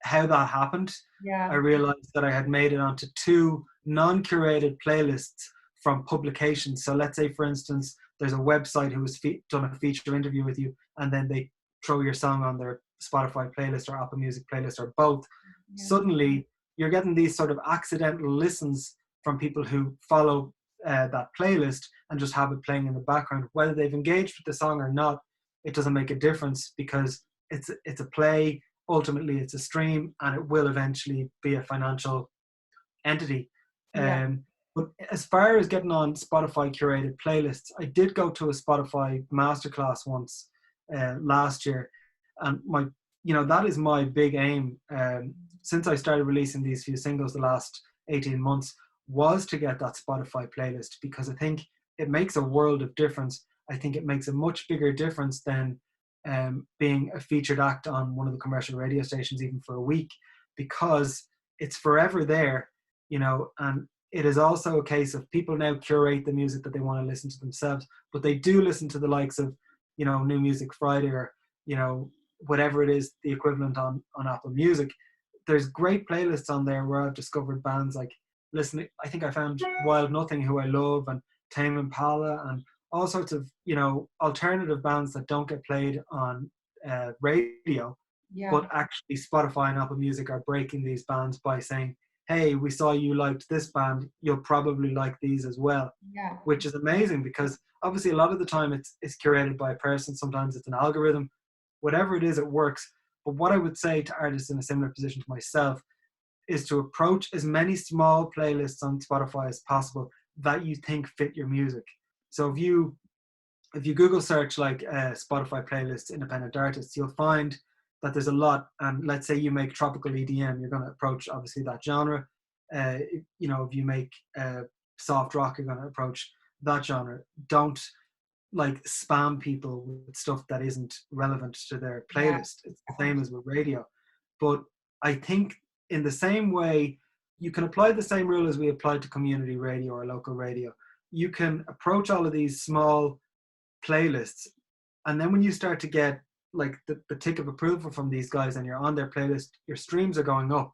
how that happened. Yeah. I realized that I had made it onto 2 non-curated playlists from publications. So let's say, for instance, there's a website who has done a feature interview with you, and then they throw your song on their Spotify playlist or Apple Music playlist or both. Yeah. Suddenly, you're getting these sort of accidental listens from people who follow that playlist and just have it playing in the background. Whether they've engaged with the song or not, it doesn't make a difference, because it's a play. Ultimately, it's a stream, and it will eventually be a financial entity. Yeah. But as far as getting on Spotify curated playlists, I did go to a Spotify masterclass once last year, and that is my big aim since I started releasing these few singles the last 18 months, was to get that Spotify playlist, because I think it makes a world of difference. I think it makes a much bigger difference than being a featured act on one of the commercial radio stations, even for a week, because it's forever there, and it is also a case of people now curate the music that they want to listen to themselves, but they do listen to the likes of, New Music Friday, or, whatever it is, the equivalent on Apple Music. There's great playlists on there where I've discovered bands like, I think I found Wild Nothing, who I love, and Tame Impala, and all sorts of, alternative bands that don't get played on radio, Yeah. but actually Spotify and Apple Music are breaking these bands by saying, hey, we saw you liked this band, you'll probably like these as well. Yeah. Which is amazing, because obviously a lot of the time it's curated by a person, sometimes it's an algorithm, whatever it is, it works. But what I would say to artists in a similar position to myself is to approach as many small playlists on Spotify as possible that you think fit your music. So if you Google search like Spotify playlists, independent artists, you'll find that there's a lot. And let's say you make tropical EDM, you're going to approach obviously that genre. If you make soft rock, you're going to approach that genre. Don't like spam people with stuff that isn't relevant to their playlist. It's the same as with radio. But I think in the same way, you can apply the same rule as we applied to community radio or local radio. You can approach all of these small playlists, and then when you start to get like the tick of approval from these guys and you're on their playlist, your streams are going up.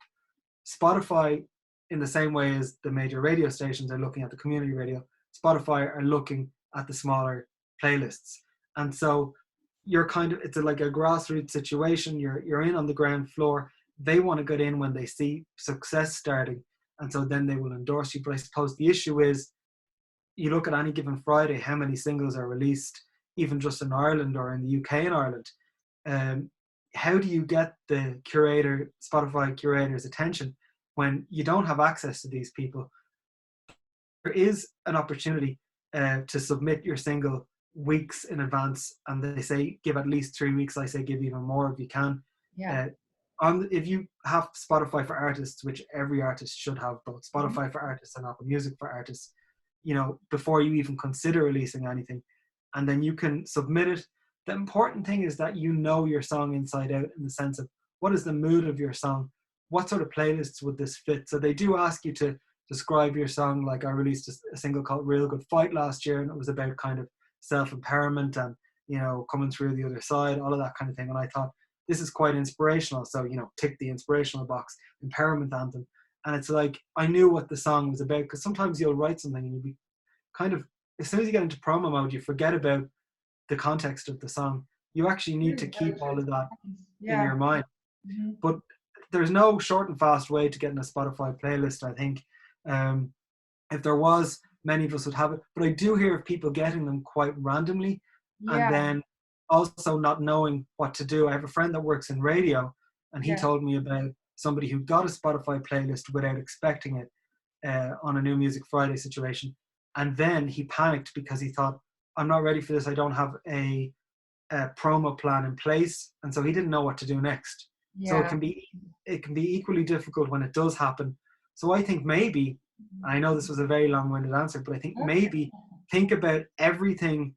Spotify, in the same way as the major radio stations are looking at the community radio, Spotify are looking at the smaller playlists. And so you're it's like a grassroots situation. You're in on the ground floor. They want to get in when they see success starting, and so then they will endorse you. But I suppose the issue is, you look at any given Friday, how many singles are released, even just in Ireland or in the UK and Ireland. How do you get the Spotify curator's attention when you don't have access to these people? There is an opportunity to submit your single weeks in advance, and they say give at least 3 weeks. I say give even more if you can. Yeah. If you have Spotify for Artists, which every artist should have, both Spotify for Artists and Apple Music for Artists, before you even consider releasing anything, and then you can submit it. The important thing is that your song inside out, in the sense of what is the mood of your song, what sort of playlists would this fit. So they do ask you to describe your song. Like I released a single called Real Good Fight last year, and it was about kind of self-empowerment and coming through the other side, all of that kind of thing. And I thought, this is quite inspirational, so tick the inspirational box, empowerment anthem. And it's like, I knew what the song was about, because sometimes you'll write something and you'll be kind of, as soon as you get into promo mode, you forget about the context of the song. You actually need to keep all of that in your mind. Mm-hmm. But there's no short and fast way to get in a Spotify playlist, I think. If there was, many of us would have it. But I do hear of people getting them quite randomly, and then also not knowing what to do. I have a friend that works in radio, and he told me about somebody who got a Spotify playlist without expecting it on a New Music Friday situation. And then he panicked because he thought, I'm not ready for this. I don't have a promo plan in place. And so he didn't know what to do next. So it can be equally difficult when it does happen. So I think maybe, I know this was a very long-winded answer, but I think maybe think about everything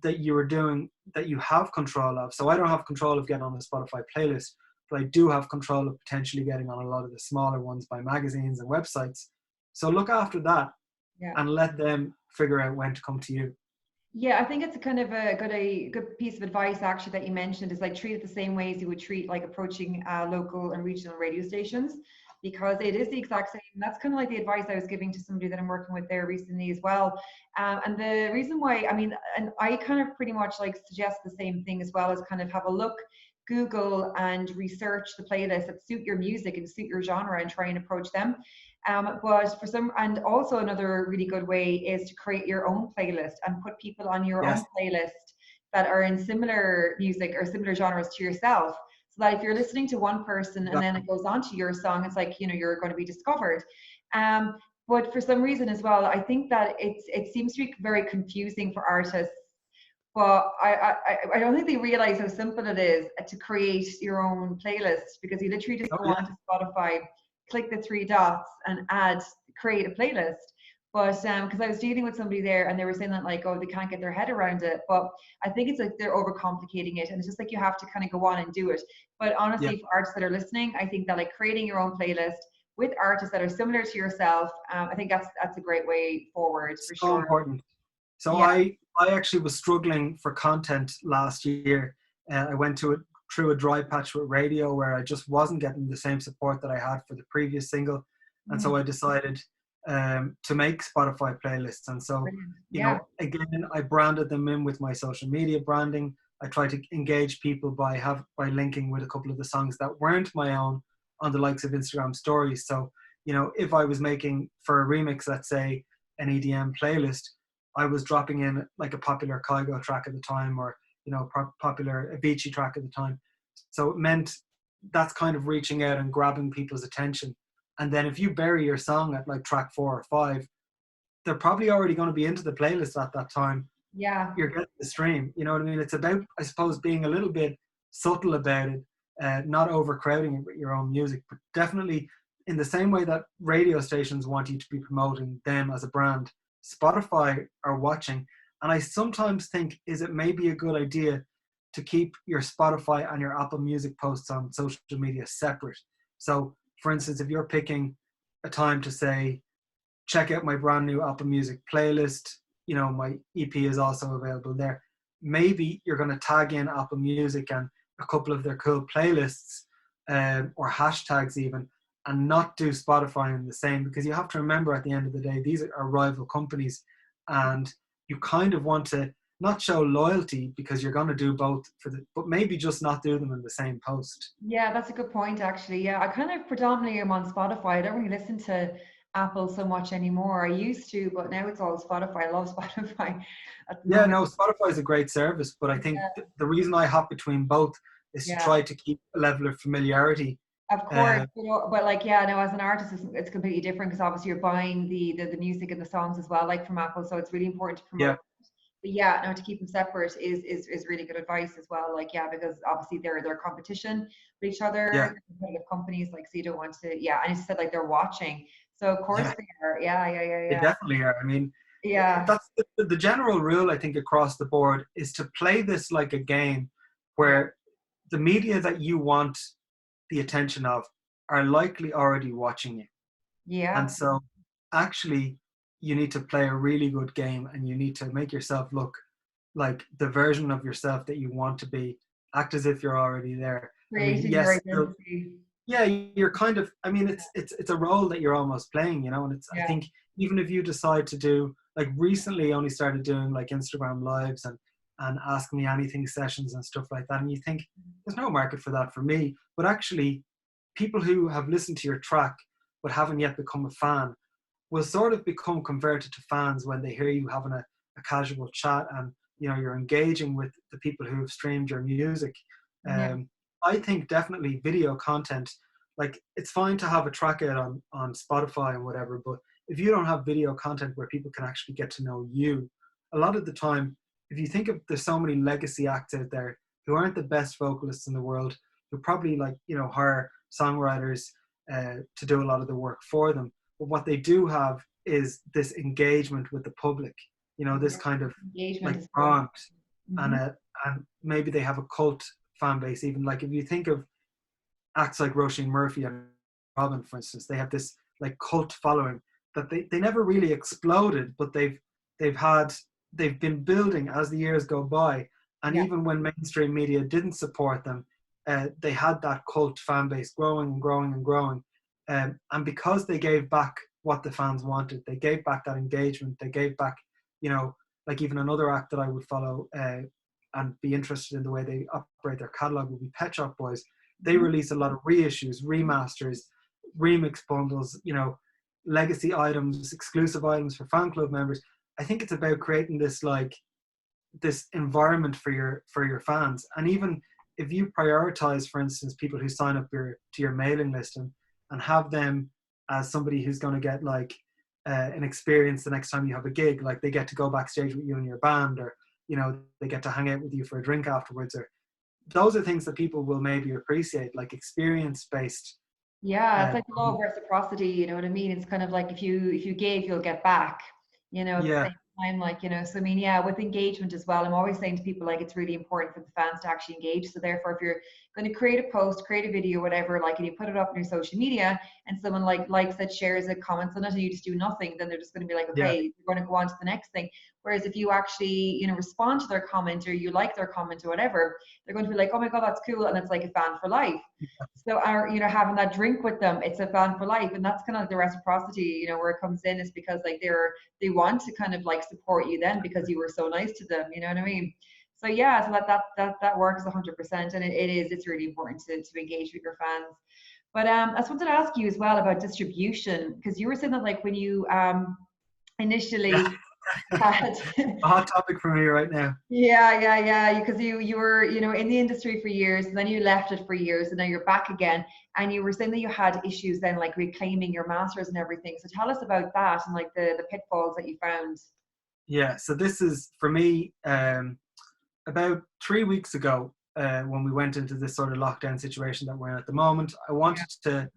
that you are doing that you have control of. So I don't have control of getting on the Spotify playlist, but I do have control of potentially getting on a lot of the smaller ones by magazines and websites. So look after that and let them figure out when to come to you. Yeah, I think it's a kind of a good piece of advice actually that you mentioned is like treat it the same way as you would treat like approaching local and regional radio stations, because it is the exact same. That's kind of like the advice I was giving to somebody that I'm working with there recently as well. And the reason why, I mean, and I kind of pretty much like suggest the same thing as well, as kind of have a look, Google and research the playlists that suit your music and suit your genre and try and approach them. But for some, and also another really good way is to create your own playlist and put people on your own Yes. playlist that are in similar music or similar genres to yourself. So that if you're listening to one person and then Exactly. it goes on to your song, it's like, you know, you're going to be discovered. But for some reason as well, I think that it seems to be very confusing for artists, but I don't think they realize how simple it is to create your own playlist, because you literally just Oh go yeah. on to Spotify, click the three dots and create a playlist. But because I was dealing with somebody there and they were saying that like, oh, they can't get their head around it. But I think it's like they're overcomplicating it, and it's just like you have to kind of go on and do it. But Yeah. honestly, for artists that are listening, I think that like creating your own playlist with artists that are similar to yourself, I think that's a great way forward for So sure. important. So Yeah. I actually was struggling for content last year. I went through a dry patch with radio where I just wasn't getting the same support that I had for the previous single, and Mm, so I decided to make Spotify playlists. And so, brilliant. you Yeah. know, again, I branded them in with my social media branding. I tried to engage people by linking with a couple of the songs that weren't my own on the likes of Instagram stories. So, you know, if I was making for a remix, let's say an EDM playlist, I was dropping in like a popular Kygo track at the time, or you know, popular Avicii track at the time. So it meant that's kind of reaching out and grabbing people's attention. And then if you bury your song at like track 4 or 5, they're probably already going to be into the playlist at that time. Yeah. You're getting the stream. You know what I mean? It's about, I suppose, being a little bit subtle about it, not overcrowding it with your own music, but definitely in the same way that radio stations want you to be promoting them as a brand, Spotify are watching. And I sometimes think, is it maybe a good idea to keep your Spotify and your Apple Music posts on social media separate? So, for instance, if you're picking a time to say, check out my brand new Apple Music playlist, you know, my EP is also available there. Maybe you're going to tag in Apple Music and a couple of their cool playlists, or hashtags even, and not do Spotify in the same, because you have to remember at the end of the day, these are rival companies, and you kind of want to not show loyalty because you're going to do both but maybe just not do them in the same post. Yeah, that's a good point, actually. Yeah, I kind of predominantly am on Spotify. I don't really listen to Apple so much anymore. I used to, but now it's all Spotify. I love Spotify at the Yeah, moment. no, Spotify is a great service, but I think Yeah, the reason I hop between both is to yeah, try to keep a level of familiarity. of course. Uh, But like, yeah, no, as an artist, it's completely different because obviously you're buying the music and the songs as well, like from Apple. So it's really important to promote. yeah, But yeah, no, to keep them separate is really good advice as well. Like, yeah, because obviously they're competition with each yeah, other, competitive companies. Like, so you don't want to. Yeah, and you said like they're watching, so of course yeah, they are. Yeah, yeah, yeah, they yeah, definitely are. I mean, yeah, that's the general rule, I think, across the board is to play this like a game yeah, where the media that you want the attention of are likely already watching you. And yeah, so actually, you need to play a really good game, and you need to make yourself look like the version of yourself that you want to be, act as if you're already there. I mean, creating your yes, identity. yeah, you're kind of, I mean, it's a role that you're almost playing, you know, and it's, I Yeah, think even if you decide to do, like recently only started doing like Instagram lives and ask me anything sessions and stuff like that, and you think there's no market for that for me, but actually people who have listened to your track but haven't yet become a fan will sort of become converted to fans when they hear you having a casual chat, and you know you're engaging with the people who have streamed your music. yeah, um, I think definitely video content, like it's fine to have a track out on Spotify and whatever, but if you don't have video content where people can actually get to know you, a lot of the time, if you think of, there's so many legacy acts out there who aren't the best vocalists in the world, who probably, like, you know, hire songwriters to do a lot of the work for them, but what they do have is this engagement with the public, you know, this yeah. kind of Engagement like is so bond, and important. and maybe they have a cult fan base. Even like if you think of acts like Roisin Murphy and Robin, for instance, they have this like cult following that they never really exploded, but they've had they've been building as the years go by. And Yeah. even when mainstream media didn't support them, they had that cult fan base growing and growing and growing. And because they gave back what the fans wanted, they gave back that engagement, they gave back, you know, like even another act that I would follow and be interested in the way they operate their catalog would be Pet Shop Boys. They release a lot of reissues, remasters, remix bundles, you know, legacy items, exclusive items for fan club members. I think it's about creating this like this environment for your fans. And even if you prioritize, for instance, people who sign up to your mailing list and have them as somebody who's going to get like an experience the next time you have a gig, like they get to go backstage with you and your band, or you know, they get to hang out with you for a drink afterwards, or those are things that people will maybe appreciate, like experience based. Yeah, it's like the law of reciprocity, you know what I mean? It's kind of like if you give, you'll get back, you know, at the Yeah, same time, like, you know, so I mean, yeah, with engagement as well, I'm always saying to people, like, it's really important for the fans to actually engage. So therefore, if you're going to create a post, create a video, whatever, like, and you put it up on your social media and someone like likes it, shares it, comments on it, and you just do nothing, then they're just going to be like, yeah, okay, we're going to go on to the next thing. Whereas if you actually, you know, respond to their comment or you like their comment or whatever, they're going to be like, oh my God, that's cool. And it's like a fan for life. So, you know, having that drink with them, it's a fan for life, and that's kind of the reciprocity. You know, where it comes in is because like they want to kind of like support you then because you were so nice to them. You know what I mean? So yeah, so that works 100%, and it's really important to engage with your fans. But I just wanted to ask you as well about distribution, because you were saying that like when you yeah. initially had A hot topic for me right now. yeah, because you were, you know, in the industry for years, and then you left it for years, and now you're back again, and you were saying that you had issues then like reclaiming your masters and everything. So tell us about that and like the pitfalls that you found. Yeah, so this is for me about 3 weeks ago, when we went into this sort of lockdown situation that we're in at the moment. I wanted to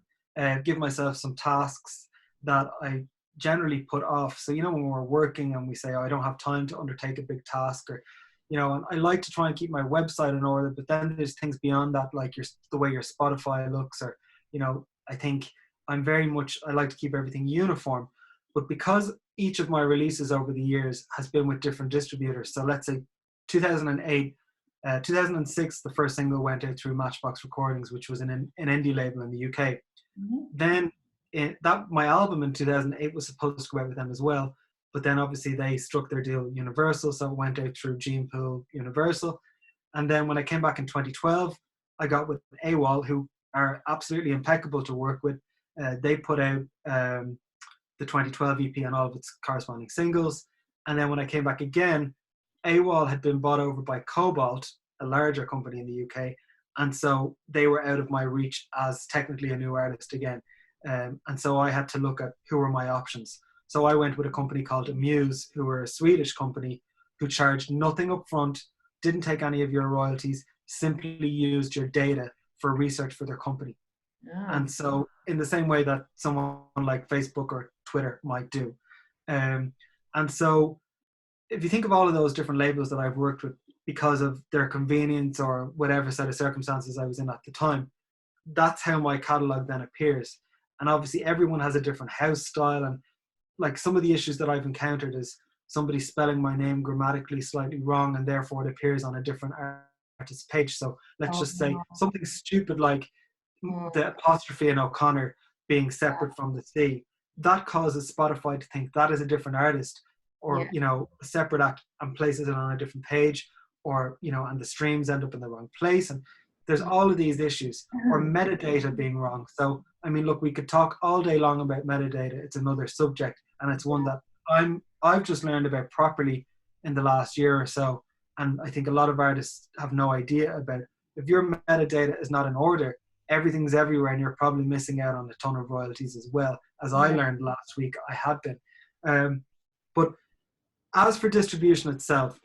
give myself some tasks that I generally put off. So, you know, when we're working and we say, oh, I don't have time to undertake a big task, or, you know, and I like to try and keep my website in order, but then there's things beyond that, like the way your Spotify looks, or, you know, I think I like to keep everything uniform. But because each of my releases over the years has been with different distributors, so let's say 2008, 2006, the first single went out through Matchbox Recordings, which was an indie label in the UK. Then my album in 2008 was supposed to go out with them as well, but then obviously they struck their deal with Universal, so it went out through Gene Pool Universal. And then when I came back in 2012, I got with AWOL, who are absolutely impeccable to work with. They put out the 2012 EP and all of its corresponding singles. And then when I came back again, AWOL had been bought over by Cobalt, a larger company in the UK, and so they were out of my reach as technically a new artist again. And so I had to look at who were my options. So I went with a company called Amuse, who were a Swedish company who charged nothing up front, didn't take any of your royalties, simply used your data for research for their company. And so in the same way that someone like Facebook or Twitter might do. And so if you think of all of those different labels that I've worked with because of their convenience or whatever set of circumstances I was in at the time, that's how my catalog then appears. And obviously everyone has a different house style, and like some of the issues that I've encountered is somebody spelling my name grammatically slightly wrong, and therefore it appears on a different artist's page. So let's just say something stupid like the apostrophe in O'Connor being separate from the C. That causes Spotify to think that is a different artist, or you know, a separate act, and places it on a different page, or you know, and the streams end up in the wrong place. And there's all of these issues, or metadata being wrong. So I mean, look, we could talk all day long about metadata. It's another subject, and it's one that I've just learned about properly in the last year or so. And I think a lot of artists have no idea about it. If your metadata is not in order, everything's everywhere, and you're probably missing out on a ton of royalties as well, as I learned last week I had been. But as for distribution itself,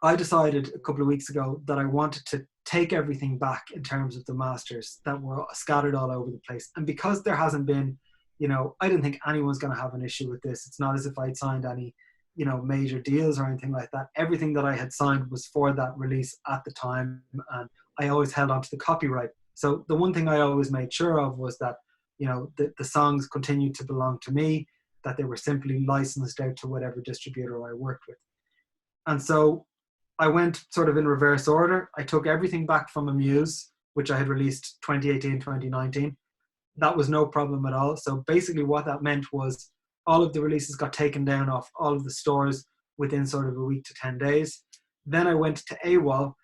I decided a couple of weeks ago that I wanted to take everything back in terms of the masters that were scattered all over the place. And because there hasn't been, you know, I didn't think anyone's going to have an issue with this. It's not as if I'd signed any, you know, major deals or anything like that. Everything that I had signed was for that release at the time, and I always held on to the copyright. So the one thing I always made sure of was that, you know, the songs continued to belong to me, that they were simply licensed out to whatever distributor I worked with. And so I went sort of in reverse order. I took everything back from Amuse, which I had released 2018, 2019. That was no problem at all. So basically what that meant was all of the releases got taken down off all of the stores within sort of a week to 10 days. Then I went to AWOL,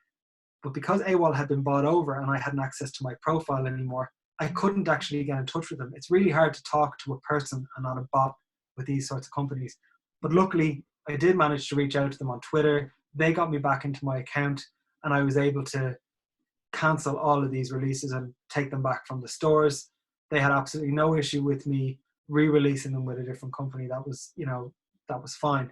but because AWOL had been bought over and I hadn't access to my profile anymore, I couldn't actually get in touch with them. It's really hard to talk to a person and not a bot with these sorts of companies. But luckily, I did manage to reach out to them on Twitter. They got me back into my account and I was able to cancel all of these releases and take them back from the stores. They had absolutely no issue with me re-releasing them with a different company. That was, that was fine.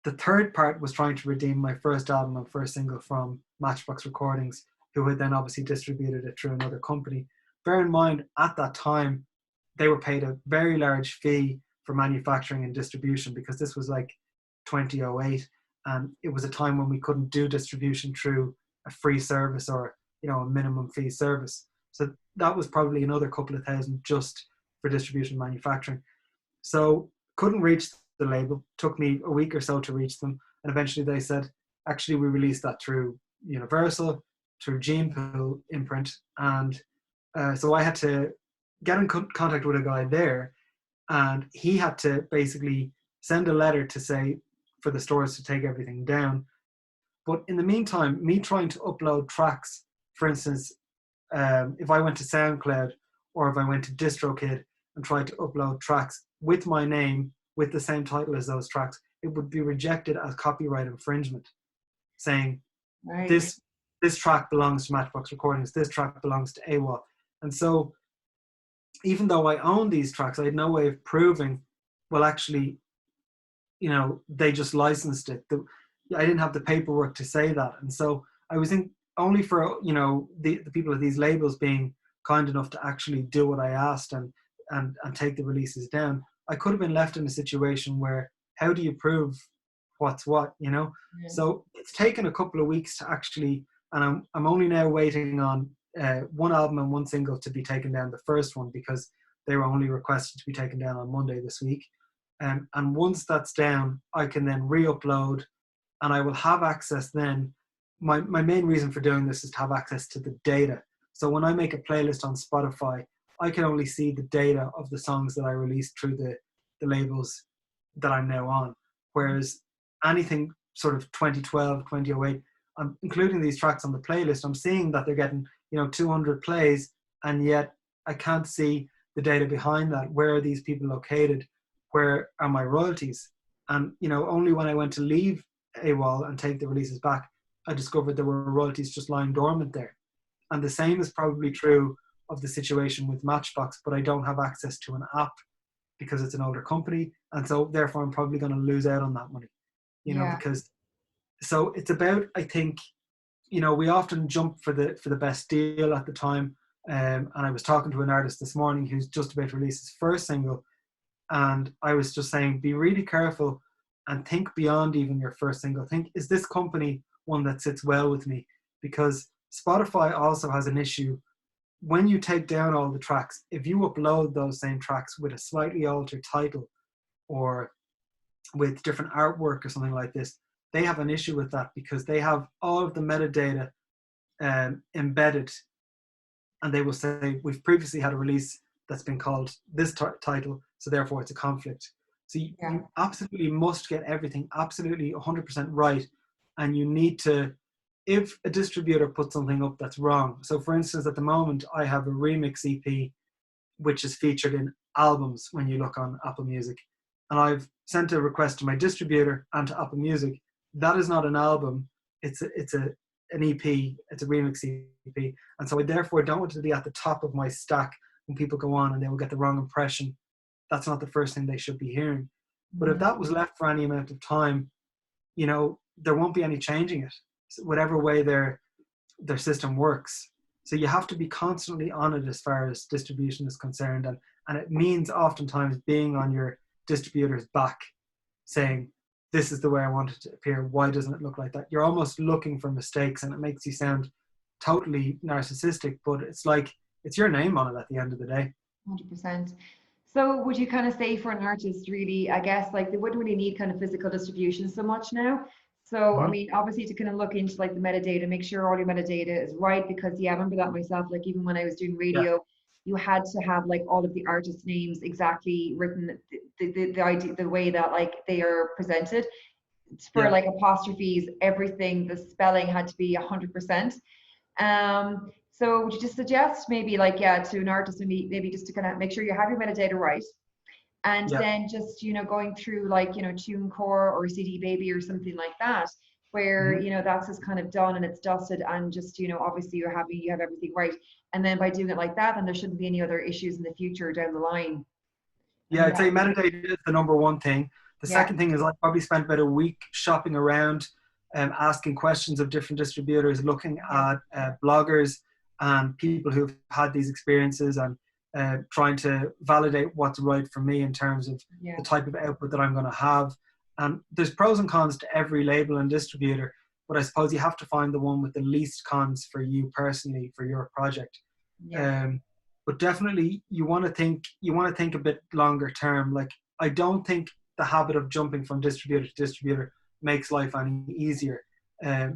The third part was trying to redeem my first album and first single from Matchbox Recordings, who had then obviously distributed it through another company. Bear in mind, at that time, they were paid a very large fee for manufacturing and distribution because this was like 2008, and it was a time when we couldn't do distribution through a free service or a minimum fee service. So that was probably another couple of thousand just for distribution and manufacturing. So couldn't reach the label. Took me a week or so to reach them, and eventually they said, actually we released that through Universal, through Gene Pool imprint, and so I had to get in contact with a guy there, and he had to basically send a letter to say for the stores to take everything down. But in the meantime, me trying to upload tracks, for instance, if I went to SoundCloud or if I went to DistroKid and tried to upload tracks with my name, with the same title as those tracks, it would be rejected as copyright infringement, saying Right. this track belongs to Matchbox Recordings, this track belongs to AWOL. And so even though I owned these tracks, I had no way of proving, well, actually, they just licensed it. I didn't have the paperwork to say that. And so I was only for, the people of these labels being kind enough to actually do what I asked and take the releases down. I could have been left in a situation where, how do you prove what's what, Yeah. So it's taken a couple of weeks to actually, and I'm only now waiting on one album and one single to be taken down, the first one, because they were only requested to be taken down on Monday this week. And once that's down, I can then re-upload, and I will have access then. My main reason for doing this is to have access to the data. So when I make a playlist on Spotify, I can only see the data of the songs that I released through the labels that I'm now on. Whereas anything sort of 2012, 2008, I'm including these tracks on the playlist, I'm seeing that they're getting, 200 plays, and yet I can't see the data behind that. Where are these people located? Where are my royalties? And, only when I went to leave AWOL and take the releases back, I discovered there were royalties just lying dormant there. And the same is probably true of the situation with Matchbox, but I don't have access to an app because it's an older company. And so therefore I'm probably going to lose out on that money, because, so it's about, I think, we often jump for the best deal at the time. And I was talking to an artist this morning who's just about to release his first single. And I was just saying, be really careful and think beyond even your first single. Think, is this company one that sits well with me? Because Spotify also has an issue. When you take down all the tracks, if you upload those same tracks with a slightly altered title or with different artwork or something like this, they have an issue with that because they have all of the metadata embedded, and they will say, we've previously had a release that's been called this title, so therefore it's a conflict. So you absolutely must get everything absolutely 100% right, and you need to, if a distributor puts something up that's wrong. So for instance, at the moment, I have a remix EP, which is featured in albums when you look on Apple Music. And I've sent a request to my distributor and to Apple Music. That is not an album. It's an EP. It's a remix EP. And so I therefore don't want to be at the top of my stack when people go on and they will get the wrong impression. That's not the first thing they should be hearing. But if that was left for any amount of time, there won't be any changing it, whatever way their system works. So you have to be constantly on it as far as distribution is concerned. And it means oftentimes being on your distributor's back, saying, this is the way I want it to appear. Why doesn't it look like that? You're almost looking for mistakes, and it makes you sound totally narcissistic, but it's like, it's your name on it at the end of the day. 100%. So would you kind of say for an artist, really, I guess, like they wouldn't really need kind of physical distribution so much now. So, I Mhm. mean, obviously to kind of look into like the metadata, make sure all your metadata is right, because yeah, I remember that myself. Like even when I was doing Yeah, radio, you had to have like all of the artist names exactly written, the idea, the way that like they are presented. For yeah, like apostrophes, everything, the spelling had to be 100%. So would you just suggest maybe like, yeah, to an artist, maybe just to kind of make sure you have your metadata right, and yeah, then just, going through like, TuneCore or CD Baby or something like that, where, mhm. that's just kind of done and it's dusted, and just, obviously you have everything right. And then by doing it like that, then there shouldn't be any other issues in the future down the line. Yeah, And I'd yeah, say metadata is the number one thing. The yeah, second thing is I probably spent about a week shopping around, asking questions of different distributors, looking yeah, at bloggers and people who've had these experiences, and trying to validate what's right for me in terms of yeah, the type of output that I'm going to have. And there's pros and cons to every label and distributor, but I suppose you have to find the one with the least cons for you personally, for your project. yeah, Um, but definitely you want to think a bit longer term. Like, I don't think the habit of jumping from distributor to distributor makes life any easier,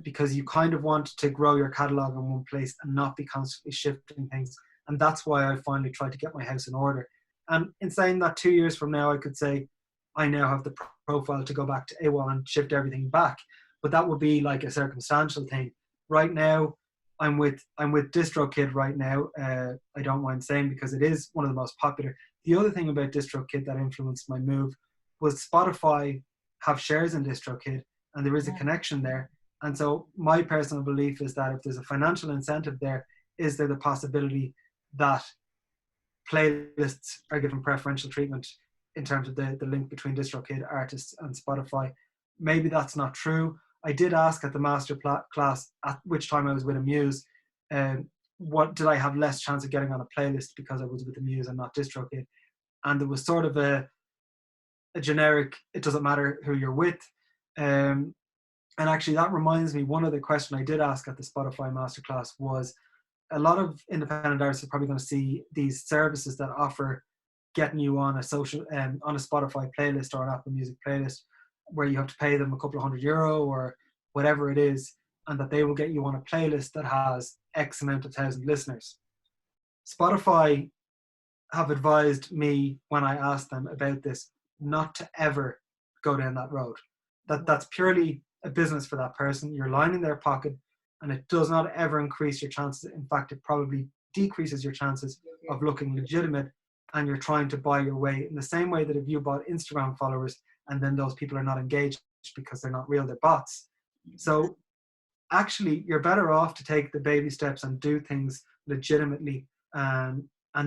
because you kind of want to grow your catalog in one place and not be constantly shifting things. And that's why I finally tried to get my house in order. And in saying that, 2 years from now I could say I now have the profile to go back to AWOL and shift everything back, but that would be like a circumstantial thing. Right now I'm with DistroKid right now. I don't mind saying, because it is one of the most popular. The other thing about DistroKid that influenced my move was Spotify have shares in DistroKid, and there is a yeah, connection there. And so my personal belief is that if there's a financial incentive there, is there the possibility that playlists are given preferential treatment in terms of the link between DistroKid artists and Spotify? Maybe that's not true. I did ask at the master class at which time I was with a Muse, what did I have less chance of getting on a playlist because I was with the Muse and not DistroKid? And there was sort of a generic, it doesn't matter who you're with. Um, and actually, that reminds me, one other question I did ask at the Spotify masterclass was, a lot of independent artists are probably going to see these services that offer getting you on a on a Spotify playlist or an Apple Music playlist, where you have to pay them a couple of €100 or whatever it is, and that they will get you on a playlist that has X amount of thousand listeners. Spotify have advised me, when I asked them about this, not to ever go down that road. That's purely a business for that person. You're lining their pocket, and it does not ever increase your chances. In fact, it probably decreases your chances of looking legitimate, and you're trying to buy your way, in the same way that if you bought Instagram followers and then those people are not engaged because they're not real, they're bots. So actually, you're better off to take the baby steps and do things legitimately. And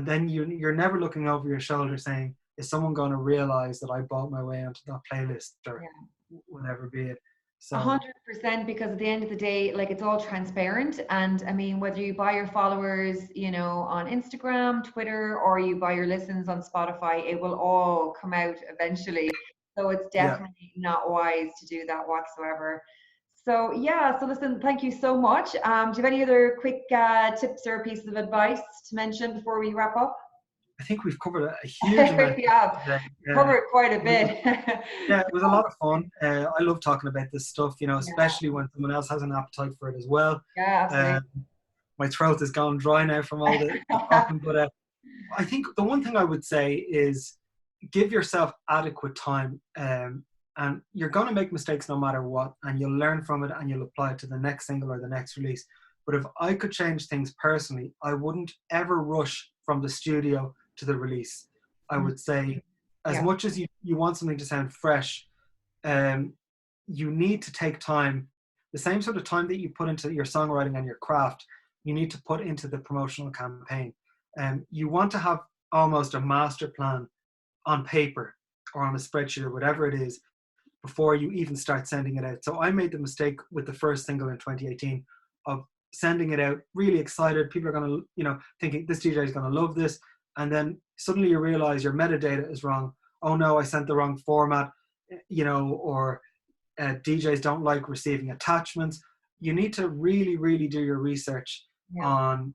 then you're never looking over your shoulder saying, is someone going to realize that I bought my way onto that playlist, or yeah. whatever be it? A So 100%, because at the end of the day, like it's all transparent. And I mean, whether you buy your followers, on Instagram, Twitter, or you buy your listens on Spotify, it will all come out eventually. So it's yeah, definitely not wise to do that whatsoever. So yeah, so listen, thank you so much. Do you have any other quick tips or pieces of advice to mention before we wrap up? I think we've covered a huge amount We have today. covered quite a It was, bit. yeah, it was a lot of fun. I love talking about this stuff, Yeah, especially when someone else has an appetite for it as well. yeah, absolutely. Uh, my throat is gone dry now from all the talking, but I think the one thing I would say is give yourself adequate time, and you're going to make mistakes no matter what, and you'll learn from it and you'll apply it to the next single or the next release. But if I could change things personally, I wouldn't ever rush from the studio to the release. I Mm, would say, as yeah, much as you want something to sound fresh, um, you need to take time, the same sort of time that you put into your songwriting and your craft, you need to put into the promotional campaign. You want to have almost a master plan on paper or on a spreadsheet or whatever it is before you even start sending it out. So I made the mistake with the first single in 2018 of sending it out really excited. People are going to, thinking this DJ is going to love this. And then suddenly you realize your metadata is wrong. Oh no, I sent the wrong format, or DJs don't like receiving attachments. You need to really, really do your research yeah, on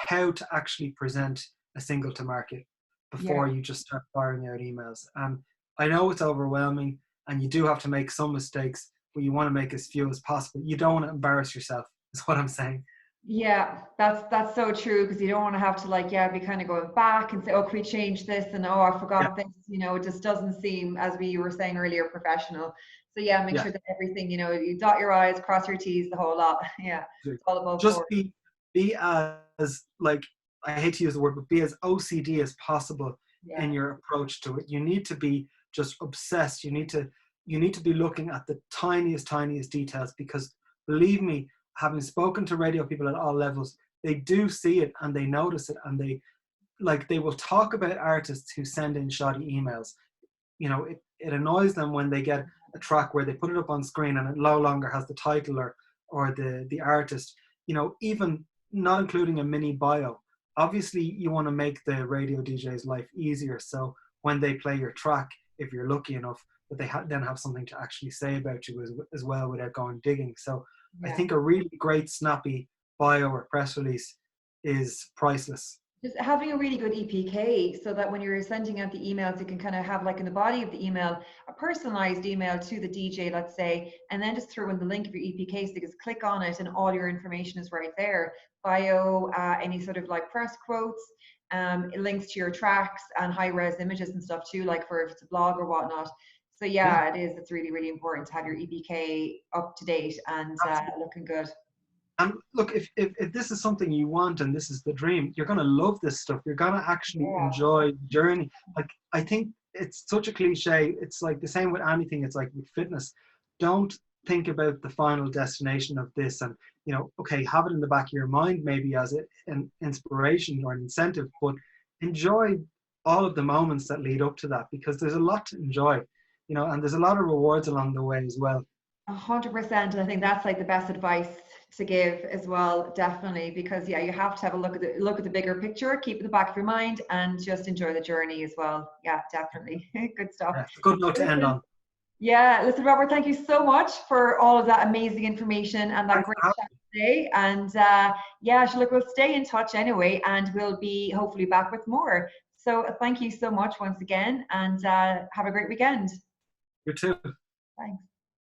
how to actually present a single to market before yeah. you just start firing out emails. And I know it's overwhelming, and you do have to make some mistakes, but you want to make as few as possible. You don't want to embarrass yourself, is what I'm saying. Yeah, that's so true, because you don't want to have to like, yeah, be kind of going back and say, oh, can we change this? And oh, I Yeah, forgot this. It just doesn't seem, as we were saying earlier, professional. So yeah, make yeah. sure that everything, you dot your I's, cross your T's, the whole lot. Yeah, it's all above Just board. be as, like, I hate to use the word, but be as OCD as possible Yeah, in your approach to it. You need to be just obsessed. You need to be looking at the tiniest details, because believe me, having spoken to radio people at all levels, they do see it and they notice it, and they will talk about artists who send in shoddy emails. It annoys them when they get a track where they put it up on screen and it no longer has the title or the artist, even not including a mini bio. Obviously, you want to make the radio DJ's life easier, so when they play your track, if you're lucky enough, that they then have something to actually say about you as well, without going digging. So I yeah. think a really great snappy bio or press release is priceless. Just having a really good EPK, so that when you're sending out the emails, you can kind of have, like, in the body of the email, a personalized email to the DJ, let's say, and then just throw in the link of your EPK, so you just click on it and all your information is right there. Bio, any sort of like press quotes, links to your tracks, and high res images and stuff too, like for if it's a blog or whatnot. So Yeah. yeah, it's really, really important to have your EPK up to date and looking good. And look, if this is something you want and this is the dream, you're going to love this stuff. You're going to actually Yeah. enjoy the journey. Like, I think it's such a cliche. It's like the same with anything. It's like with fitness. Don't think about the final destination of this and, okay, have it in the back of your mind, maybe as an inspiration or an incentive, but enjoy all of the moments that lead up to that, because there's a lot to enjoy, and there's a lot of rewards along the way as well. 100%. And I think that's like the best advice to give as well, definitely, because yeah, you have to have a look at the bigger picture, keep it in the back of your mind, and just enjoy the journey as well. Yeah, definitely. Good stuff. Yeah, it's a good note to end on. Yeah, listen, Robert, thank you so much for all of that amazing information and that Thanks great for having chat today. And yeah, so look, we'll stay in touch anyway, and we'll be hopefully back with more. So thank you so much once again, and have a great weekend. me. You too. Thanks.